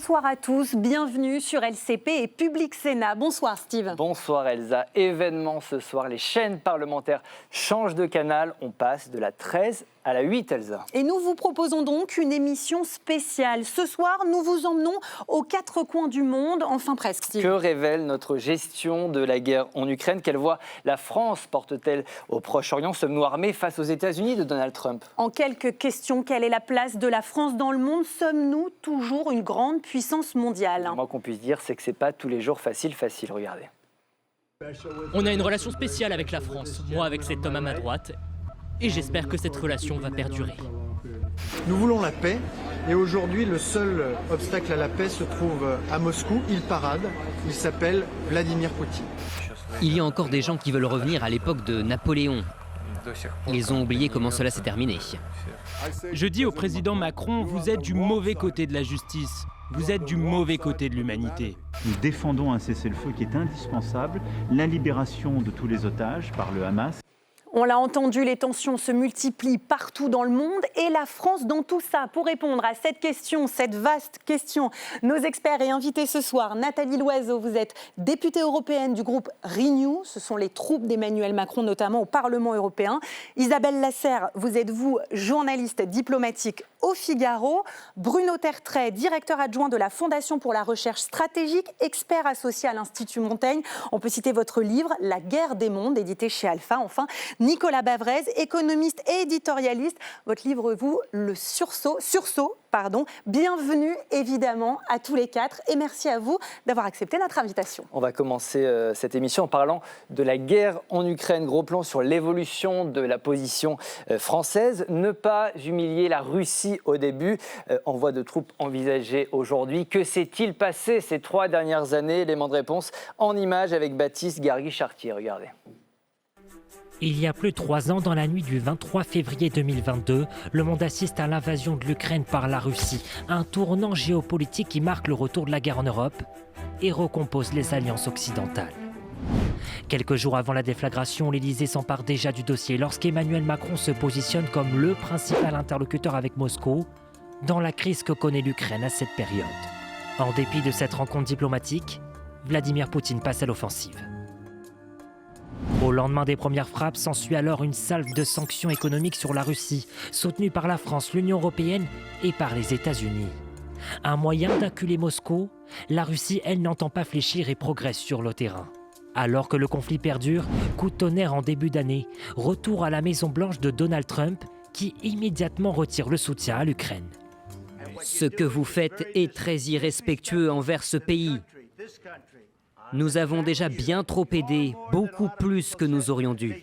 Bonsoir à tous, bienvenue sur LCP et Public Sénat. Bonsoir Steve. Bonsoir Elsa. Événement ce soir, les chaînes parlementaires changent de canal. On passe de la 13 à la 8 Elsa. Et nous vous proposons donc une émission spéciale. Ce soir, nous vous emmenons aux quatre coins du monde, enfin presque Steve. Que révèle notre gestion de la guerre en Ukraine? Quelle voix la France porte-t-elle au Proche-Orient? Sommes-nous armés face aux États-Unis de Donald Trump? En quelques questions, quelle est la place de la France dans le monde? Sommes-nous toujours une grande puissance mondiale? Le moins qu'on puisse dire, c'est que c'est pas tous les jours facile, regardez. On a une relation spéciale avec la France, moi avec cet homme à ma droite, et j'espère que cette relation va perdurer. Nous voulons la paix, et aujourd'hui le seul obstacle à la paix se trouve à Moscou. Il parade, il s'appelle Vladimir Poutine. Il y a encore des gens qui veulent revenir à l'époque de Napoléon. Ils ont oublié comment cela s'est terminé. Je dis au président Macron, vous êtes du mauvais côté de la justice. Vous êtes du mauvais côté de l'humanité. Nous défendons un cessez-le-feu qui est indispensable, la libération de tous les otages par le Hamas. On l'a entendu, les tensions se multiplient partout dans le monde et la France dans tout ça. Pour répondre à cette question, cette vaste question, nos experts et invités ce soir, Nathalie Loiseau, vous êtes députée européenne du groupe Renew, ce sont les troupes d'Emmanuel Macron notamment au Parlement européen. Isabelle Lasserre, vous êtes journaliste diplomatique au Figaro. Bruno Tertrais, directeur adjoint de la Fondation pour la recherche stratégique, expert associé à l'Institut Montaigne. On peut citer votre livre La guerre des mondes, édité chez Alpha. Enfin, Nicolas Bavrez, économiste et éditorialiste. Votre livre, le sursaut. Bienvenue évidemment à tous les quatre et merci à vous d'avoir accepté notre invitation. On va commencer cette émission en parlant de la guerre en Ukraine. Gros plan sur l'évolution de la position française. Ne pas humilier la Russie au début. Envoi de troupes envisagé aujourd'hui. Que s'est-il passé ces 3 dernières années? Élément de réponse en images avec Baptiste Gargui-Chartier. Regardez. Il y a plus de 3 ans, dans la nuit du 23 février 2022, le monde assiste à l'invasion de l'Ukraine par la Russie, un tournant géopolitique qui marque le retour de la guerre en Europe et recompose les alliances occidentales. Quelques jours avant la déflagration, l'Élysée s'empare déjà du dossier lorsqu'Emmanuel Macron se positionne comme le principal interlocuteur avec Moscou dans la crise que connaît l'Ukraine à cette période. En dépit de cette rencontre diplomatique, Vladimir Poutine passe à l'offensive. Au lendemain des premières frappes, s'ensuit alors une salve de sanctions économiques sur la Russie, soutenue par la France, l'Union européenne et par les États-Unis. Un moyen d'acculer Moscou, la Russie, elle, n'entend pas fléchir et progresse sur le terrain. Alors que le conflit perdure, coup de tonnerre en début d'année, retour à la Maison-Blanche de Donald Trump, qui immédiatement retire le soutien à l'Ukraine. Ce que vous faites est très irrespectueux envers ce pays. Nous avons déjà bien trop aidé, beaucoup plus que nous aurions dû.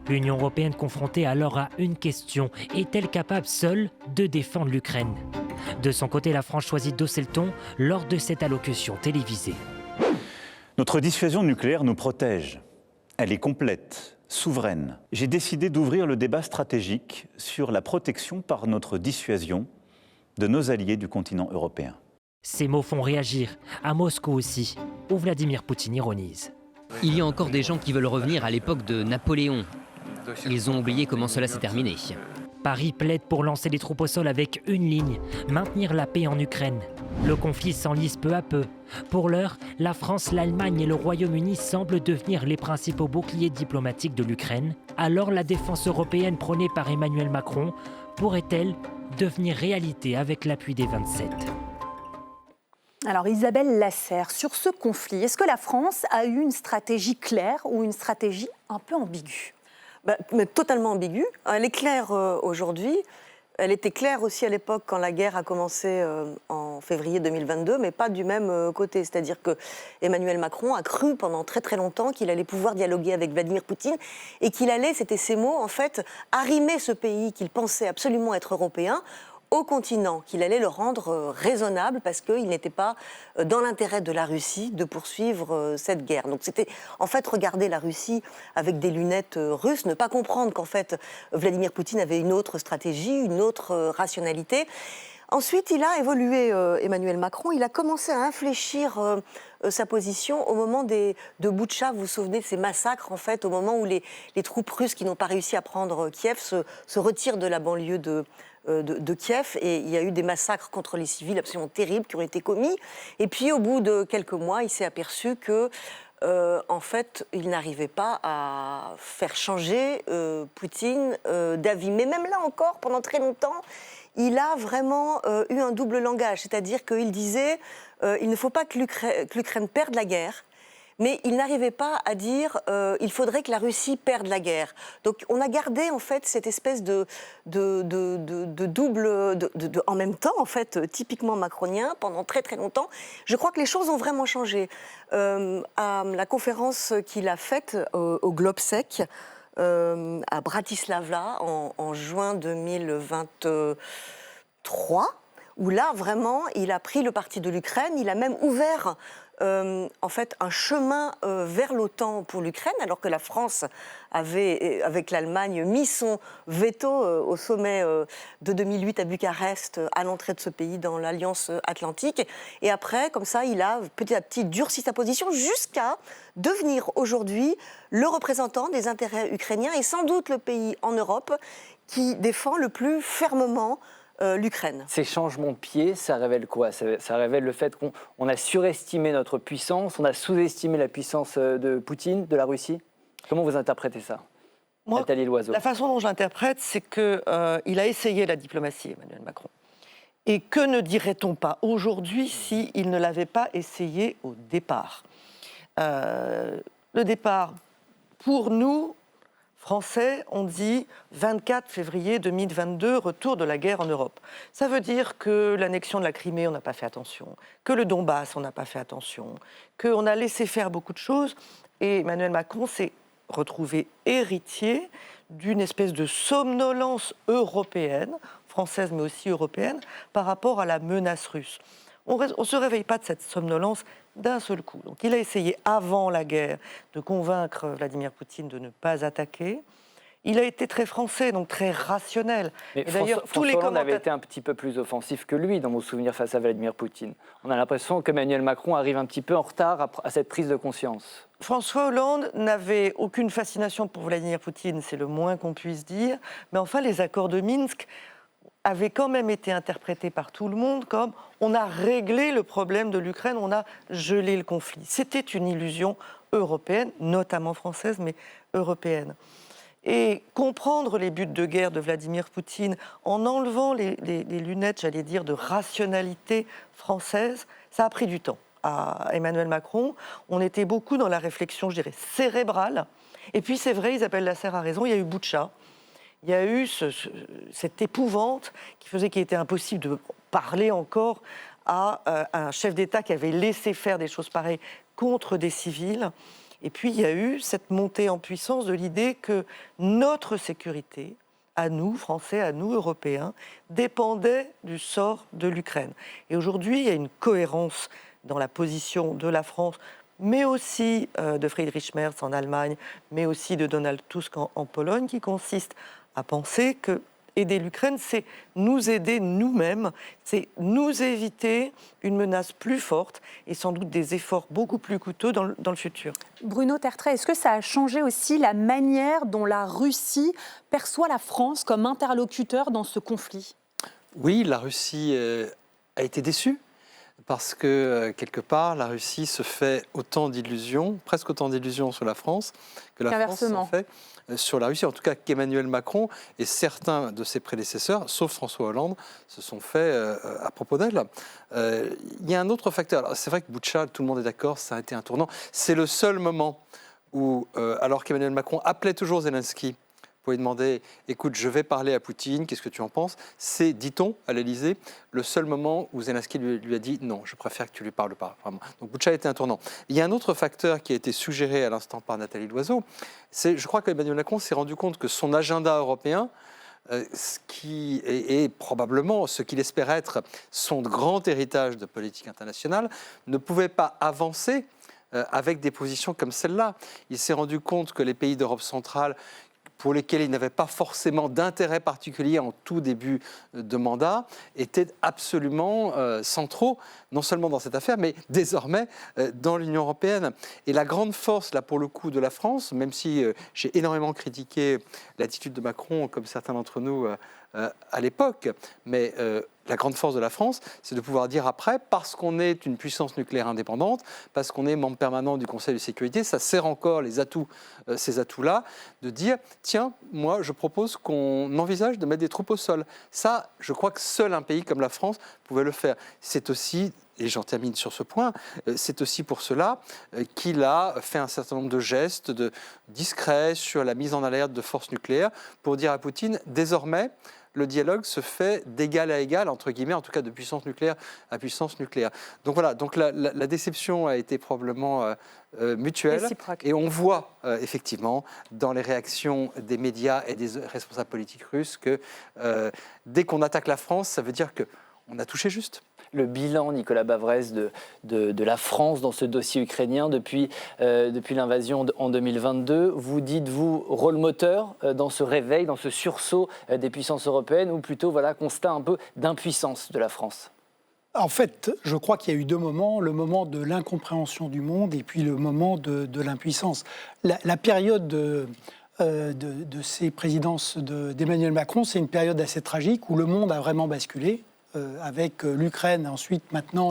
L'Union européenne confrontée alors à une question, est-elle capable seule de défendre l'Ukraine? De son côté, la France choisit d'hausser le ton lors de cette allocution télévisée. Notre dissuasion nucléaire nous protège. Elle est complète, souveraine. J'ai décidé d'ouvrir le débat stratégique sur la protection par notre dissuasion de nos alliés du continent européen. Ces mots font réagir, à Moscou aussi, où Vladimir Poutine ironise. Il y a encore des gens qui veulent revenir à l'époque de Napoléon. Ils ont oublié comment cela s'est terminé. Paris plaide pour lancer les troupes au sol avec une ligne, maintenir la paix en Ukraine. Le conflit s'enlise peu à peu. Pour l'heure, la France, l'Allemagne et le Royaume-Uni semblent devenir les principaux boucliers diplomatiques de l'Ukraine. Alors la défense européenne prônée par Emmanuel Macron pourrait-elle devenir réalité avec l'appui des 27 ? Alors Isabelle Lasserre, sur ce conflit, est-ce que la France a eu une stratégie claire ou une stratégie un peu ambiguë? Mais totalement ambiguë. Elle est claire aujourd'hui. Elle était claire aussi à l'époque quand la guerre a commencé en février 2022, mais pas du même côté. C'est-à-dire que Emmanuel Macron a cru pendant très très longtemps qu'il allait pouvoir dialoguer avec Vladimir Poutine et qu'il allait, c'était ses mots en fait, arrimer ce pays qu'il pensait absolument être européen au continent, qu'il allait le rendre raisonnable parce qu'il n'était pas dans l'intérêt de la Russie de poursuivre cette guerre. Donc c'était en fait regarder la Russie avec des lunettes russes, ne pas comprendre qu'en fait Vladimir Poutine avait une autre stratégie, une autre rationalité. Ensuite, il a évolué, Emmanuel Macron, il a commencé à infléchir sa position au moment de Boutcha. Vous vous souvenez de ces massacres, en fait, au moment où les troupes russes qui n'ont pas réussi à prendre Kiev se retirent de la banlieue de de Kiev, et il y a eu des massacres contre les civils absolument terribles qui ont été commis. Et puis au bout de quelques mois, il s'est aperçu que en fait, il n'arrivait pas à faire changer Poutine d'avis. Mais même là encore, pendant très longtemps, il a vraiment eu un double langage. C'est-à-dire qu'il disait il ne faut pas que l'Ukraine perde la guerre, mais il n'arrivait pas à dire il faudrait que la Russie perde la guerre. Donc on a gardé en fait cette espèce de double, en même temps en fait typiquement macronien pendant très très longtemps. Je crois que les choses ont vraiment changé. À la conférence qu'il a faite au Globsec à Bratislava en juin 2023, où là vraiment il a pris le parti de l'Ukraine, il a même ouvert en fait un chemin vers l'OTAN pour l'Ukraine, alors que la France avait, avec l'Allemagne, mis son veto au sommet de 2008 à Bucarest à l'entrée de ce pays dans l'Alliance Atlantique. Et après, comme ça, il a petit à petit durci sa position jusqu'à devenir aujourd'hui le représentant des intérêts ukrainiens et sans doute le pays en Europe qui défend le plus fermement l'Ukraine. Ces changements de pied, ça révèle quoi ? Ça révèle le fait qu'on a surestimé notre puissance, on a sous-estimé la puissance de Poutine, de la Russie. Comment vous interprétez ça ? Moi, Nathalie Loiseau. La façon dont j'interprète, c'est qu'il a essayé la diplomatie, Emmanuel Macron. Et que ne dirait-on pas aujourd'hui s'il ne l'avait pas essayé au départ ? Le départ, pour nous, Français, on dit 24 février 2022, retour de la guerre en Europe. Ça veut dire que l'annexion de la Crimée, on n'a pas fait attention, que le Donbass, on n'a pas fait attention, qu'on a laissé faire beaucoup de choses. Et Emmanuel Macron s'est retrouvé héritier d'une espèce de somnolence européenne, française mais aussi européenne, par rapport à la menace russe. On ne se réveille pas de cette somnolence d'un seul coup. Donc il a essayé avant la guerre de convaincre Vladimir Poutine de ne pas attaquer. Il a été très français, donc très rationnel. Mais et d'ailleurs, François Hollande avait été un petit peu plus offensif que lui dans mon souvenir face à Vladimir Poutine. On a l'impression qu'Emmanuel Macron arrive un petit peu en retard à cette prise de conscience. François Hollande n'avait aucune fascination pour Vladimir Poutine, c'est le moins qu'on puisse dire. Mais enfin, les accords de Minsk avait quand même été interprété par tout le monde comme on a réglé le problème de l'Ukraine, on a gelé le conflit. C'était une illusion européenne, notamment française, mais européenne. Et comprendre les buts de guerre de Vladimir Poutine en enlevant les lunettes, j'allais dire, de rationalité française, ça a pris du temps. À Emmanuel Macron, on était beaucoup dans la réflexion, je dirais, cérébrale. Et puis c'est vrai, Isabelle Lasserre a raison, il y a eu Boutcha. Il y a eu cette épouvante qui faisait qu'il était impossible de parler encore à un chef d'État qui avait laissé faire des choses pareilles contre des civils. Et puis il y a eu cette montée en puissance de l'idée que notre sécurité, à nous, Français, à nous, Européens, dépendait du sort de l'Ukraine. Et aujourd'hui, il y a une cohérence dans la position de la France, mais aussi de Friedrich Merz en Allemagne, mais aussi de Donald Tusk en Pologne, qui consiste à penser que aider l'Ukraine, c'est nous aider nous-mêmes, c'est nous éviter une menace plus forte et sans doute des efforts beaucoup plus coûteux dans le futur. Bruno Tertrais, est-ce que ça a changé aussi la manière dont la Russie perçoit la France comme interlocuteur dans ce conflit ? Oui, la Russie a été déçue. Parce que, quelque part, la Russie se fait autant d'illusions, presque autant d'illusions sur la France, que la France s'en fait sur la Russie. En tout cas, qu'Emmanuel Macron et certains de ses prédécesseurs, sauf François Hollande, se sont faits à propos d'elle. Il y a un autre facteur. Alors, c'est vrai que Boutcha, tout le monde est d'accord, ça a été un tournant. C'est le seul moment où, alors qu'Emmanuel Macron appelait toujours Zelensky, pour lui demander « Écoute, je vais parler à Poutine, qu'est-ce que tu en penses ?» C'est, dit-on, à l'Élysée, le seul moment où Zelensky lui a dit « Non, je préfère que tu lui parles pas. » Vraiment. Donc Boutcha a été un tournant. Il y a un autre facteur qui a été suggéré à l'instant par Nathalie Loiseau, c'est, je crois qu'Emmanuel Macron s'est rendu compte que son agenda européen, ce qui est probablement ce qu'il espère être son grand héritage de politique internationale, ne pouvait pas avancer avec des positions comme celle-là. Il s'est rendu compte que les pays d'Europe centrale, pour lesquels il n'avait pas forcément d'intérêt particulier en tout début de mandat, étaient absolument centraux, non seulement dans cette affaire, mais désormais dans l'Union européenne. Et la grande force, là, pour le coup, de la France, même si j'ai énormément critiqué l'attitude de Macron, comme certains d'entre nous à l'époque, mais la grande force de la France, c'est de pouvoir dire après, parce qu'on est une puissance nucléaire indépendante, parce qu'on est membre permanent du Conseil de sécurité, ça sert encore ces atouts-là, de dire, tiens, moi, je propose qu'on envisage de mettre des troupes au sol. Ça, je crois que seul un pays comme la France pouvait le faire. C'est aussi, et j'en termine sur ce point, c'est aussi pour cela qu'il a fait un certain nombre de gestes discrets sur la mise en alerte de forces nucléaires pour dire à Poutine, désormais, le dialogue se fait d'égal à égal, entre guillemets, en tout cas de puissance nucléaire à puissance nucléaire. Donc voilà, donc la déception a été probablement mutuelle. Et on voit effectivement dans les réactions des médias et des responsables politiques russes que dès qu'on attaque la France, ça veut dire qu'on a touché juste. Le bilan, Nicolas Bavrez, de la France dans ce dossier ukrainien depuis l'invasion en 2022. Vous dites-vous rôle moteur dans ce réveil, dans ce sursaut des puissances européennes, ou plutôt constat un peu d'impuissance de la France? En fait, je crois qu'il y a eu deux moments, le moment de l'incompréhension du monde et puis le moment de l'impuissance. La période de ces présidences d'Emmanuel Macron, c'est une période assez tragique où le monde a vraiment basculé. Avec l'Ukraine, ensuite maintenant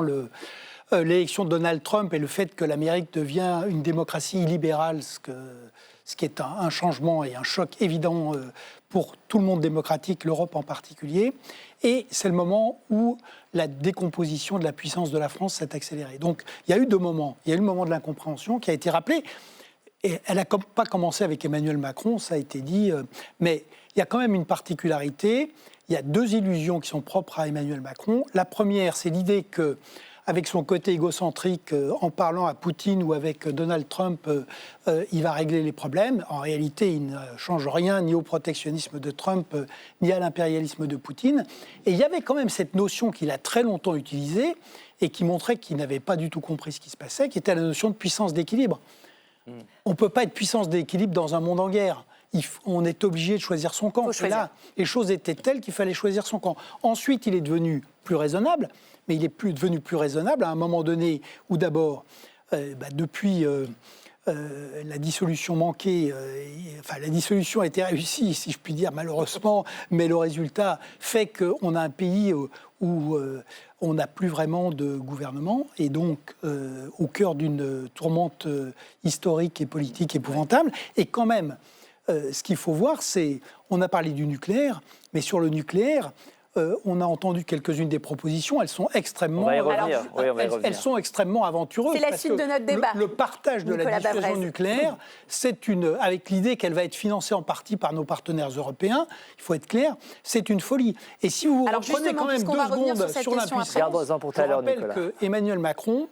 l'élection de Donald Trump et le fait que l'Amérique devient une démocratie illibérale, ce qui est un changement et un choc évident pour tout le monde démocratique, l'Europe en particulier. Et c'est le moment où la décomposition de la puissance de la France s'est accélérée. Donc il y a eu deux moments. Il y a eu le moment de l'incompréhension qui a été rappelé. Et elle n'a pas commencé avec Emmanuel Macron, ça a été dit, mais il y a quand même une particularité. Il y a deux illusions qui sont propres à Emmanuel Macron. La première, c'est l'idée qu'avec son côté égocentrique, en parlant à Poutine ou avec Donald Trump, il va régler les problèmes. En réalité, il ne change rien ni au protectionnisme de Trump, ni à l'impérialisme de Poutine. Et il y avait quand même cette notion qu'il a très longtemps utilisée et qui montrait qu'il n'avait pas du tout compris ce qui se passait, qui était la notion de puissance d'équilibre. On ne peut pas être puissance d'équilibre dans un monde en guerre. On est obligé de choisir son camp. Et là, les choses étaient telles qu'il fallait choisir son camp. Ensuite, il est devenu plus raisonnable, mais il est devenu plus raisonnable à un moment donné où d'abord, depuis la dissolution manquée, la dissolution a été réussie, si je puis dire, malheureusement, mais le résultat fait qu'on a un pays où on n'a plus vraiment de gouvernement et donc au cœur d'une tourmente historique et politique épouvantable. Et quand même, ce qu'il faut voir, c'est, on a parlé du nucléaire, mais sur le nucléaire, on a entendu quelques-unes des propositions, elles sont extrêmement, elles sont extrêmement aventureuses. C'est la suite de notre débat. Le partage de la dissuasion nucléaire, c'est avec l'idée qu'elle va être financée en partie par nos partenaires européens, il faut être clair, c'est une folie. Et si vous reprenez quand même 2 secondes sur l'impuissance, je rappelle qu'Emmanuel Macron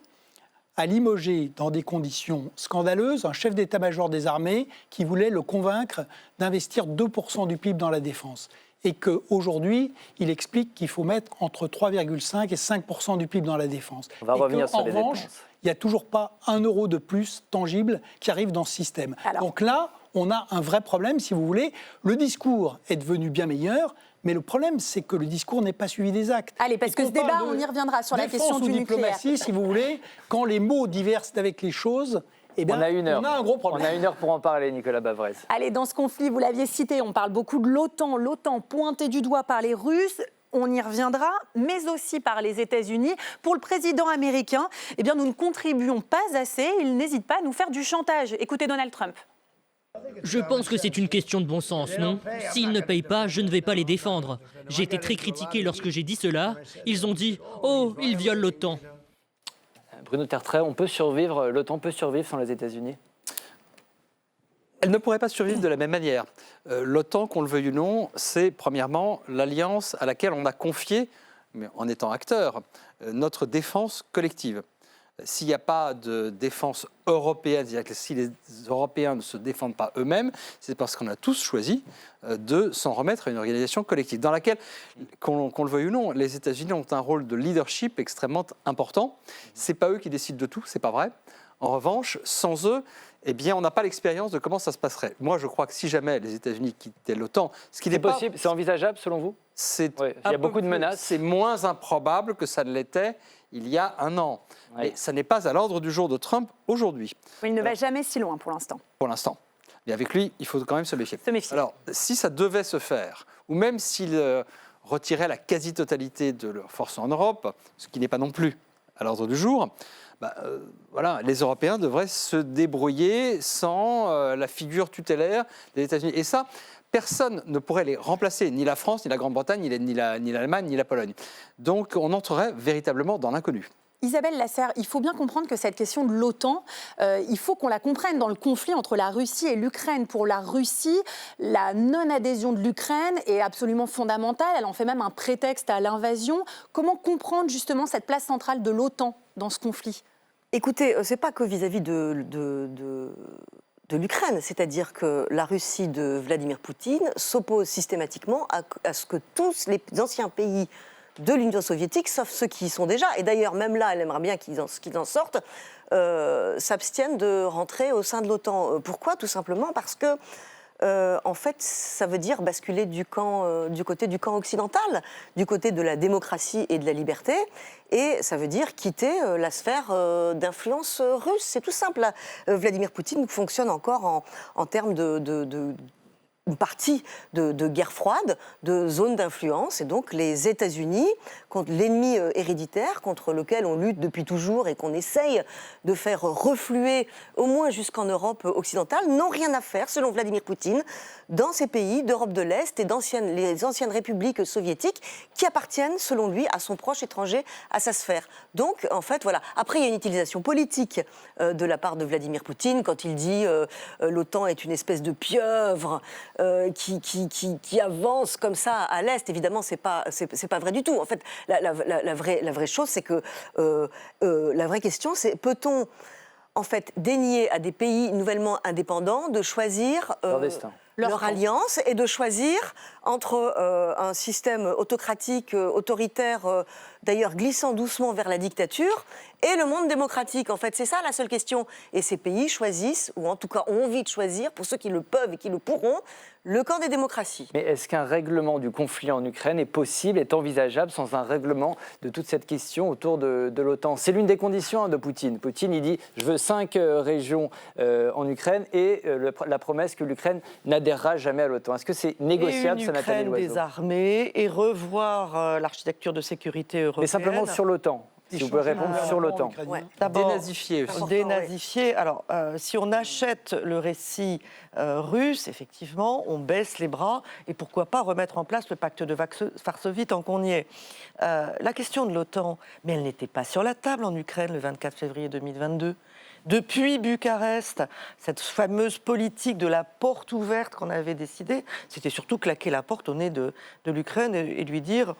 a limogé dans des conditions scandaleuses un chef d'état-major des armées qui voulait le convaincre d'investir 2% du PIB dans la défense. Et qu'aujourd'hui, il explique qu'il faut mettre entre 3,5 et 5% du PIB dans la défense. On va revenir sur les dépenses. En revanche, il n'y a toujours pas 1 euro de plus tangible qui arrive dans ce système. Donc là, on a un vrai problème, si vous voulez. Le discours est devenu bien meilleur, mais le problème, c'est que le discours n'est pas suivi des actes. Allez, parce que ce débat, on y reviendra sur la question du nucléaire. Diplomatie, si vous voulez, quand les mots divergent avec les choses, eh bien, on a un gros problème. On a 1 heure pour en parler, Nicolas Bavrez. Allez, dans ce conflit, vous l'aviez cité, on parle beaucoup de l'OTAN. L'OTAN pointée du doigt par les Russes. On y reviendra, mais aussi par les États-Unis. Pour le président américain, eh bien, nous ne contribuons pas assez. Il n'hésite pas à nous faire du chantage. Écoutez Donald Trump. Je pense que c'est une question de bon sens, non? S'ils ne payent pas, je ne vais pas les défendre. J'ai été très critiqué lorsque j'ai dit cela. Ils ont dit « Oh, ils violent l'OTAN ». Bruno Tertrais, l'OTAN peut survivre sans les États-Unis? Elle ne pourrait pas survivre de la même manière. L'OTAN, qu'on le veuille ou non, c'est premièrement l'alliance à laquelle on a confié, mais en étant acteur, notre défense collective. S'il n'y a pas de défense européenne, c'est-à-dire que si les Européens ne se défendent pas eux-mêmes, c'est parce qu'on a tous choisi de s'en remettre à une organisation collective, dans laquelle, qu'on le veuille ou non, les États-Unis ont un rôle de leadership extrêmement important. Ce n'est pas eux qui décident de tout, ce n'est pas vrai. En revanche, sans eux, eh bien, on n'a pas l'expérience de comment ça se passerait. Moi, je crois que si jamais les États-Unis quittaient l'OTAN, ce qui n'est pas possible, c'est envisageable selon vous? Il y a beaucoup de menaces. C'est moins improbable que ça ne l'était il y a un an. Oui. Mais ça n'est pas à l'ordre du jour de Trump aujourd'hui. Il ne va jamais si loin pour l'instant. Pour l'instant. Mais avec lui, il faut quand même se méfier. Alors, si ça devait se faire, ou même s'il retirait la quasi-totalité de leurs forces en Europe, ce qui n'est pas non plus à l'ordre du jour, voilà, les Européens devraient se débrouiller sans la figure tutélaire des États-Unis. Et ça, personne ne pourrait les remplacer, ni la France, ni la Grande-Bretagne, ni l'Allemagne, ni la Pologne. Donc on entrerait véritablement dans l'inconnu. Isabelle Lasserre, il faut bien comprendre que cette question de l'OTAN, il faut qu'on la comprenne dans le conflit entre la Russie et l'Ukraine. Pour la Russie, la non-adhésion de l'Ukraine est absolument fondamentale. Elle en fait même un prétexte à l'invasion. Comment comprendre justement cette place centrale de l'OTAN dans ce conflit? Écoutez, c'est pas que vis-à-vis de l'Ukraine, c'est-à-dire que la Russie de Vladimir Poutine s'oppose systématiquement à ce que tous les anciens pays de l'Union soviétique, sauf ceux qui y sont déjà, et d'ailleurs même là, elle aimerait bien qu'ils en sortent, s'abstiennent de rentrer au sein de l'OTAN. Pourquoi? Tout simplement parce que en fait, ça veut dire basculer du côté du camp occidental, du côté de la démocratie et de la liberté, et ça veut dire quitter la sphère d'influence russe. C'est tout simple. Vladimir Poutine fonctionne encore en termes une partie de guerre froide, de zone d'influence, et donc les États-Unis, contre l'ennemi héréditaire, contre lequel on lutte depuis toujours et qu'on essaye de faire refluer, au moins jusqu'en Europe occidentale, n'ont rien à faire, selon Vladimir Poutine, dans ces pays d'Europe de l'Est et les anciennes républiques soviétiques qui appartiennent, selon lui, à son proche étranger, à sa sphère. Donc, en fait, voilà. Après, il y a une utilisation politique de la part de Vladimir Poutine quand il dit l'OTAN est une espèce de pieuvre qui avance comme ça à l'Est. Évidemment, c'est pas vrai du tout. En fait, la vraie chose, c'est que la vraie question, c'est peut-on en fait dénier à des pays nouvellement indépendants de choisir leur alliance et de choisir entre un système autocratique, autoritaire, d'ailleurs glissant doucement vers la dictature, et le monde démocratique. En fait, c'est ça la seule question. Et ces pays choisissent, ou en tout cas ont envie de choisir, pour ceux qui le peuvent et qui le pourront, le camp des démocraties. Mais est-ce qu'un règlement du conflit en Ukraine est possible, est envisageable sans un règlement de toute cette question autour de l'OTAN? C'est l'une des conditions de Poutine. Poutine, il dit « je veux 5 régions en Ukraine » et la promesse que l'Ukraine n'adhérera jamais à l'OTAN. Est-ce que c'est négociable, ça, Nathalie Loiseau? Une Ukraine désarmée et revoir l'architecture de sécurité européenne. Mais simplement sur l'OTAN. Si vous pouvez répondre sur l'OTAN. Ouais. D'abord, dénazifier aussi. Dénazifier. Alors, si on achète le récit russe, effectivement, on baisse les bras et pourquoi pas remettre en place le pacte de Varsovie tant qu'on y est. La question de l'OTAN, mais elle n'était pas sur la table en Ukraine le 24 février 2022. Depuis Bucarest, cette fameuse politique de la porte ouverte qu'on avait décidée, c'était surtout claquer la porte au nez de l'Ukraine et lui dire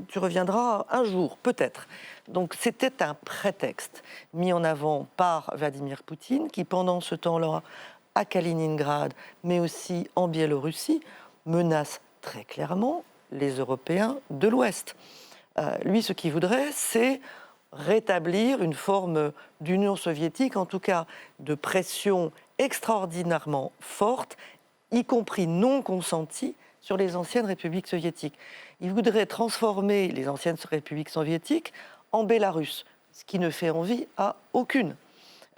tu reviendras un jour, peut-être. Donc c'était un prétexte mis en avant par Vladimir Poutine, qui pendant ce temps-là, à Kaliningrad, mais aussi en Biélorussie, menace très clairement les Européens de l'Ouest. Lui, ce qu'il voudrait, c'est rétablir une forme d'Union soviétique, en tout cas de pression extraordinairement forte, y compris non consentie, sur les anciennes républiques soviétiques. Il voudrait transformer les anciennes républiques soviétiques en Bélarus, ce qui ne fait envie à aucune.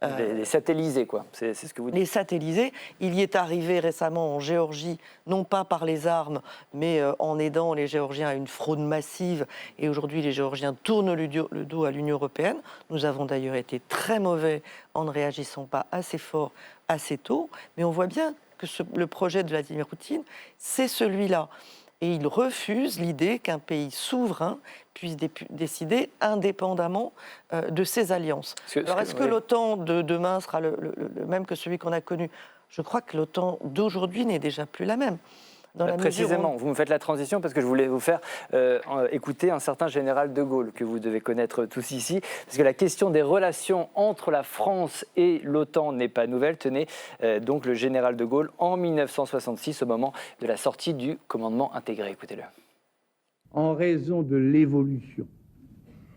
Les satellisés, quoi. C'est ce que vous dites. Les satellisés. Il y est arrivé récemment en Géorgie, non pas par les armes, mais en aidant les Géorgiens à une fraude massive. Et aujourd'hui, les Géorgiens tournent le dos à l'Union européenne. Nous avons d'ailleurs été très mauvais en ne réagissant pas assez fort, assez tôt. Mais on voit bien que le projet de Vladimir Poutine, c'est celui-là. Et il refuse l'idée qu'un pays souverain puisse décider indépendamment de ses alliances. Alors, est-ce que l'OTAN de demain sera le même que celui qu'on a connu? Je crois que l'OTAN d'aujourd'hui n'est déjà plus la même. Précisément, vous me faites la transition parce que je voulais vous faire écouter un certain général de Gaulle que vous devez connaître tous ici, parce que la question des relations entre la France et l'OTAN n'est pas nouvelle. Tenez, donc le général de Gaulle en 1966, au moment de la sortie du commandement intégré. Écoutez-le. En raison de l'évolution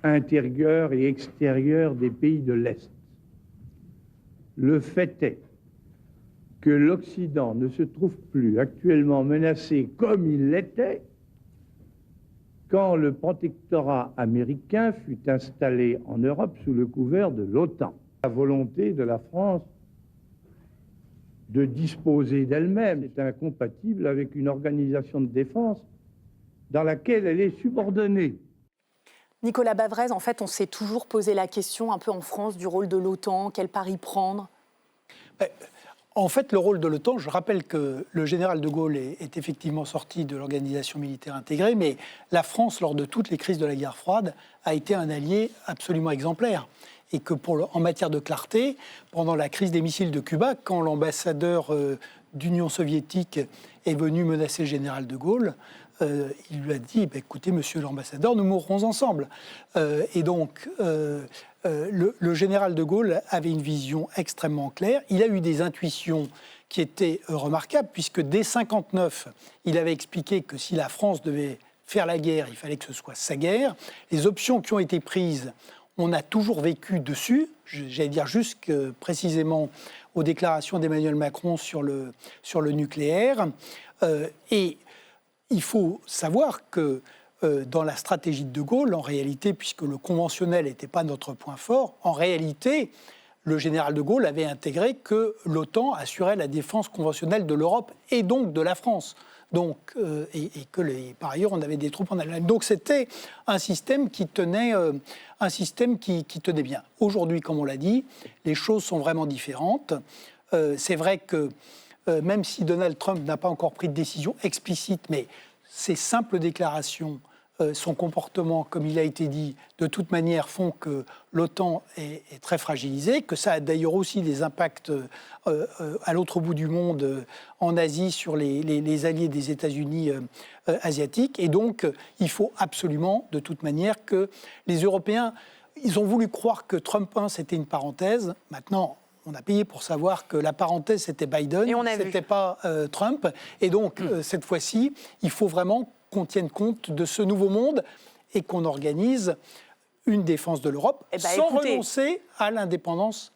intérieure et extérieure des pays de l'Est, Le fait est que l'Occident ne se trouve plus actuellement menacé comme il l'était quand le protectorat américain fut installé en Europe sous le couvert de l'OTAN. La volonté de la France de disposer d'elle-même est incompatible avec une organisation de défense dans laquelle elle est subordonnée. Nicolas Bavrez, en fait, on s'est toujours posé la question un peu en France du rôle de l'OTAN, quel pari prendre? En fait, le rôle de l'OTAN, je rappelle que le général de Gaulle est effectivement sorti de l'organisation militaire intégrée, mais la France, lors de toutes les crises de la guerre froide, a été un allié absolument exemplaire. Et que en matière de clarté, pendant la crise des missiles de Cuba, quand l'ambassadeur d'Union soviétique est venu menacer le général de Gaulle, il lui a dit écoutez, monsieur l'ambassadeur, nous mourrons ensemble. Et donc, le général de Gaulle avait une vision extrêmement claire. Il a eu des intuitions qui étaient remarquables, puisque dès 1959, il avait expliqué que si la France devait faire la guerre, il fallait que ce soit sa guerre. Les options qui ont été prises, on a toujours vécu dessus, j'allais dire jusque précisément aux déclarations d'Emmanuel Macron sur le nucléaire. Et il faut savoir que dans la stratégie de Gaulle, en réalité, puisque le conventionnel n'était pas notre point fort, en réalité, le général de Gaulle avait intégré que l'OTAN assurait la défense conventionnelle de l'Europe et donc de la France. Donc, et que par ailleurs, on avait des troupes en Allemagne. Donc c'était un système qui tenait, qui tenait bien. Aujourd'hui, comme on l'a dit, les choses sont vraiment différentes. C'est vrai que même si Donald Trump n'a pas encore pris de décision explicite, mais ces simples déclarations, son comportement, comme il a été dit, de toute manière font que l'OTAN est très fragilisée, que ça a d'ailleurs aussi des impacts à l'autre bout du monde, en Asie, sur les alliés des États-Unis asiatiques. Et donc, il faut absolument, de toute manière, que les Européens, ils ont voulu croire que Trump 1, c'était une parenthèse. Maintenant, on a payé pour savoir que la parenthèse, c'était Biden, c'était pas Trump. Et donc, cette fois-ci, il faut vraiment qu'on tienne compte de ce nouveau monde et qu'on organise une défense de l'Europe sans renoncer à l'indépendance,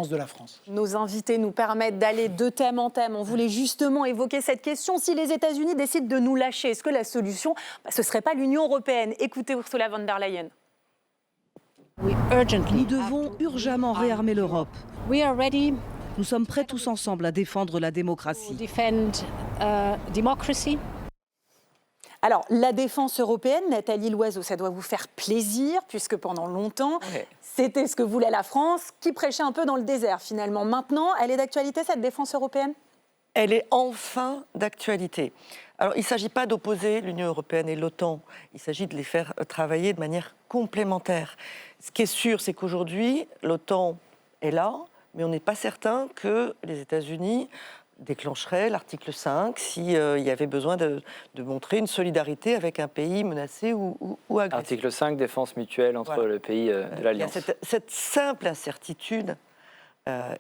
de la France. Nos invités nous permettent d'aller de thème en thème. On voulait justement évoquer cette question. Si les États-Unis décident de nous lâcher, est-ce que la solution, ce ne serait pas l'Union européenne? Écoutez Ursula von der Leyen. Nous devons urgemment réarmer l'Europe. Nous sommes prêts tous ensemble à défendre la démocratie. Alors, la défense européenne, Nathalie Loiseau, ça doit vous faire plaisir, puisque pendant longtemps, c'était ce que voulait la France, qui prêchait un peu dans le désert finalement. Maintenant, elle est d'actualité, cette défense européenne? Elle est enfin d'actualité. Alors, il ne s'agit pas d'opposer l'Union européenne et l'OTAN, il s'agit de les faire travailler de manière complémentaire. Ce qui est sûr, c'est qu'aujourd'hui, l'OTAN est là, mais on n'est pas certain que les États-Unis déclencheraient l'article 5 s'il y avait besoin de montrer une solidarité avec un pays menacé ou agressé. Article 5, défense mutuelle entre le pays de l'Alliance. Il y a cette simple incertitude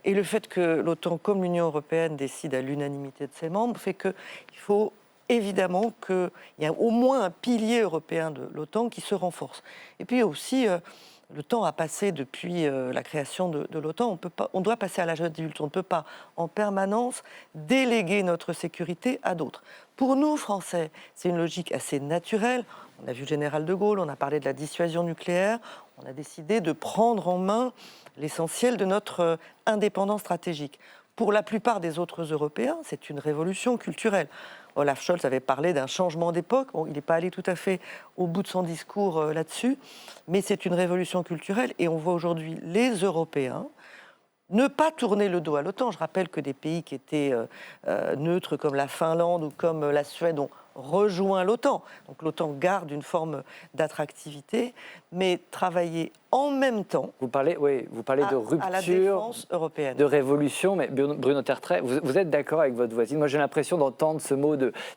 et le fait que l'OTAN, comme l'Union européenne, décide à l'unanimité de ses membres, fait qu'il faut évidemment qu'il y ait au moins un pilier européen de l'OTAN qui se renforce. Et puis aussi, le temps a passé depuis la création de l'OTAN. On doit passer à l'âge adulte. On ne peut pas en permanence déléguer notre sécurité à d'autres. Pour nous, Français, c'est une logique assez naturelle. On a vu le général de Gaulle, on a parlé de la dissuasion nucléaire. On a décidé de prendre en main l'essentiel de notre indépendance stratégique. Pour la plupart des autres Européens, c'est une révolution culturelle. Olaf Scholz avait parlé d'un changement d'époque. Bon, il n'est pas allé tout à fait au bout de son discours là-dessus, mais c'est une révolution culturelle et on voit aujourd'hui les Européens ne pas tourner le dos à l'OTAN. Je rappelle que des pays qui étaient neutres comme la Finlande ou comme la Suède ont rejoint l'OTAN. Donc l'OTAN garde une forme d'attractivité, mais travailler en même temps. Vous parlez de rupture, à la défense européenne. De révolution, mais Bruno Tertrais, vous êtes d'accord avec votre voisine? Moi, j'ai l'impression d'entendre ce mot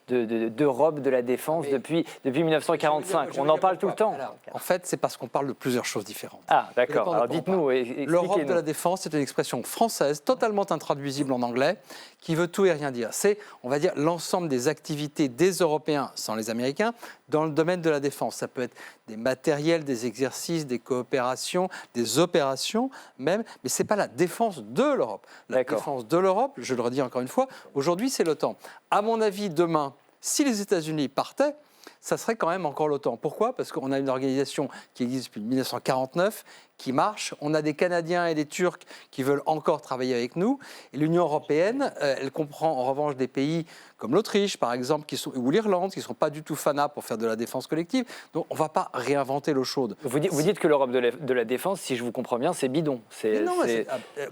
d'Europe de la défense depuis 1945. On en parle tout le temps. Alors, en fait, c'est parce qu'on parle de plusieurs choses différentes. Ah, d'accord. Alors dites-nous, l'Europe de la défense, c'est une expression française totalement intraduisible en anglais, qui veut tout et rien dire. C'est, on va dire, l'ensemble des activités des Européens, sans les Américains, dans le domaine de la défense. Ça peut être des matériels, des exercices, des coopérations coopération, des opérations même, mais ce n'est pas la défense de l'Europe. La défense de l'Europe, je le redis encore une fois, aujourd'hui c'est l'OTAN. À mon avis, demain, si les États-Unis partaient, ça serait quand même encore l'OTAN. Pourquoi ? Parce qu'on a une organisation qui existe depuis 1949, qui marche. On a des Canadiens et des Turcs qui veulent encore travailler avec nous. Et l'Union européenne, elle comprend en revanche des pays comme l'Autriche, par exemple, ou l'Irlande, qui ne sont pas du tout fanas pour faire de la défense collective. Donc on ne va pas réinventer l'eau chaude. Vous dites que l'Europe de la défense, si je vous comprends bien, c'est bidon.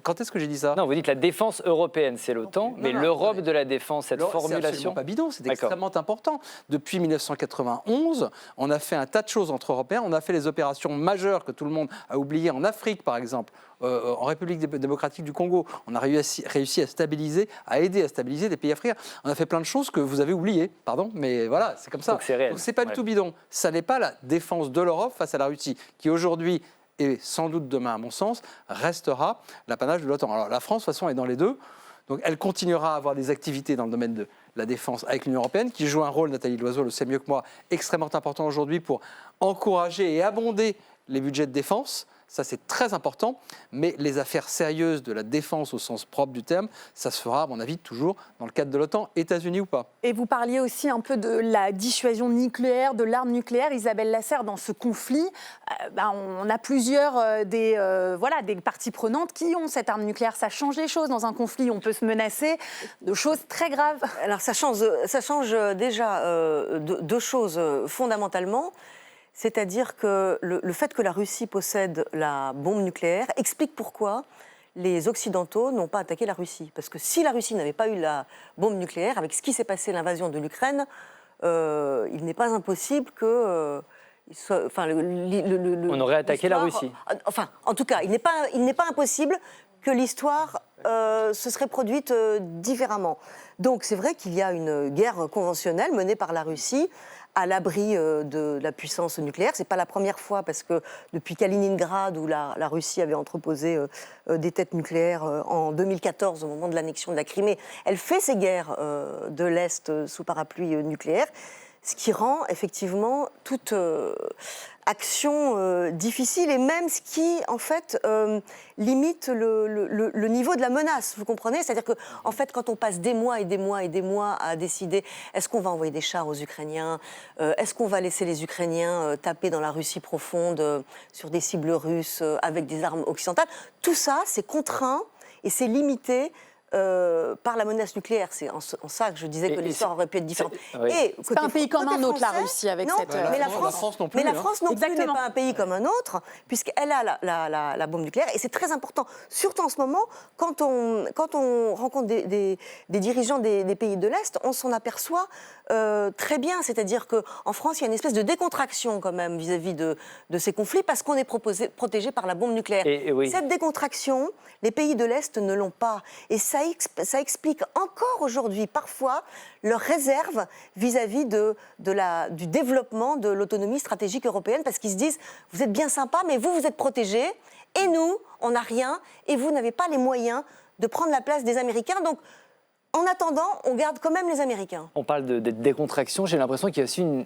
Quand est-ce que j'ai dit ça ? Non, vous dites la défense européenne, c'est l'OTAN, mais l'Europe de la défense, cette formulation... C'est absolument pas bidon, c'est extrêmement important. Depuis 1991, on a fait un tas de choses entre Européens. On a fait les opérations majeures que tout le monde a oubliées en Afrique, par exemple. En République démocratique du Congo, on a réussi à aider à stabiliser des pays africains. On a fait plein de choses que vous avez oubliées, pardon, mais voilà, c'est comme ça. Donc c'est réel. Donc c'est pas du tout bidon. Ça n'est pas la défense de l'Europe face à la Russie, qui aujourd'hui, et sans doute demain à mon sens, restera l'apanage de l'OTAN. Alors la France, de toute façon, est dans les deux. Donc elle continuera à avoir des activités dans le domaine de la défense avec l'Union européenne, qui joue un rôle, Nathalie Loiseau le sait mieux que moi, extrêmement important aujourd'hui pour encourager et abonder les budgets de défense. Ça, c'est très important, mais les affaires sérieuses de la défense au sens propre du terme, ça se fera, à mon avis, toujours dans le cadre de l'OTAN, États-Unis ou pas. Et vous parliez aussi un peu de la dissuasion nucléaire, de l'arme nucléaire. Isabelle Lasserre, dans ce conflit, on a plusieurs des parties prenantes qui ont cette arme nucléaire. Ça change les choses dans un conflit. On peut se menacer de choses très graves. Alors, ça change déjà deux choses fondamentalement. C'est-à-dire que le fait que la Russie possède la bombe nucléaire explique pourquoi les Occidentaux n'ont pas attaqué la Russie. Parce que si la Russie n'avait pas eu la bombe nucléaire, avec ce qui s'est passé, l'invasion de l'Ukraine, il n'est pas impossible que... on aurait attaqué la Russie. Enfin, en tout cas, il n'est pas impossible que l'histoire se serait produite différemment. Donc c'est vrai qu'il y a une guerre conventionnelle menée par la Russie à l'abri de la puissance nucléaire. Ce n'est pas la première fois, parce que depuis Kaliningrad, où la Russie avait entreposé des têtes nucléaires en 2014, au moment de l'annexion de la Crimée, elle fait ses guerres de l'Est sous parapluie nucléaire, ce qui rend effectivement toute action difficile, et même ce qui, en fait, limite le niveau de la menace, vous comprenez ? C'est-à-dire que, en fait, quand on passe des mois et des mois et des mois à décider, est-ce qu'on va envoyer des chars aux Ukrainiens ? Est-ce qu'on va laisser les Ukrainiens taper dans la Russie profonde sur des cibles russes avec des armes occidentales ? Tout ça, c'est contraint et c'est limité par la menace nucléaire. C'est en ça que je disais que l'histoire aurait pu être différente. Oui. C'est pas un pays comme un autre, la Russie, avec non, cette... Mais la France non plus, n'est pas un pays comme un autre, puisqu'elle a la bombe nucléaire. Et c'est très important, surtout en ce moment, quand on rencontre des dirigeants des pays de l'Est, on s'en aperçoit très bien. C'est-à-dire qu'en France, il y a une espèce de décontraction quand même vis-à-vis de ces conflits, parce qu'on est protégé par la bombe nucléaire. Cette décontraction, les pays de l'Est ne l'ont pas. Et ça explique encore aujourd'hui, parfois, leur réserve vis-à-vis du développement de l'autonomie stratégique européenne, parce qu'ils se disent, vous êtes bien sympa, mais vous êtes protégés, et nous, on n'a rien, et vous n'avez pas les moyens de prendre la place des Américains. Donc, en attendant, on garde quand même les Américains. On parle de décontraction. J'ai l'impression qu'il y a aussi une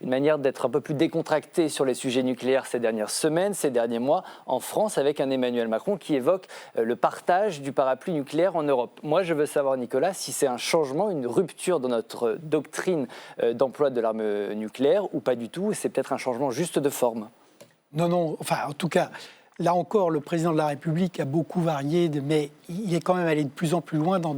manière d'être un peu plus décontracté sur les sujets nucléaires ces dernières semaines, ces derniers mois, en France, avec un Emmanuel Macron qui évoque le partage du parapluie nucléaire en Europe. Moi, je veux savoir, Nicolas, si c'est un changement, une rupture dans notre doctrine d'emploi de l'arme nucléaire ou pas du tout. C'est peut-être un changement juste de forme. Non. Enfin, en tout cas... Là encore, le président de la République a beaucoup varié, mais il est quand même allé de plus en plus loin dans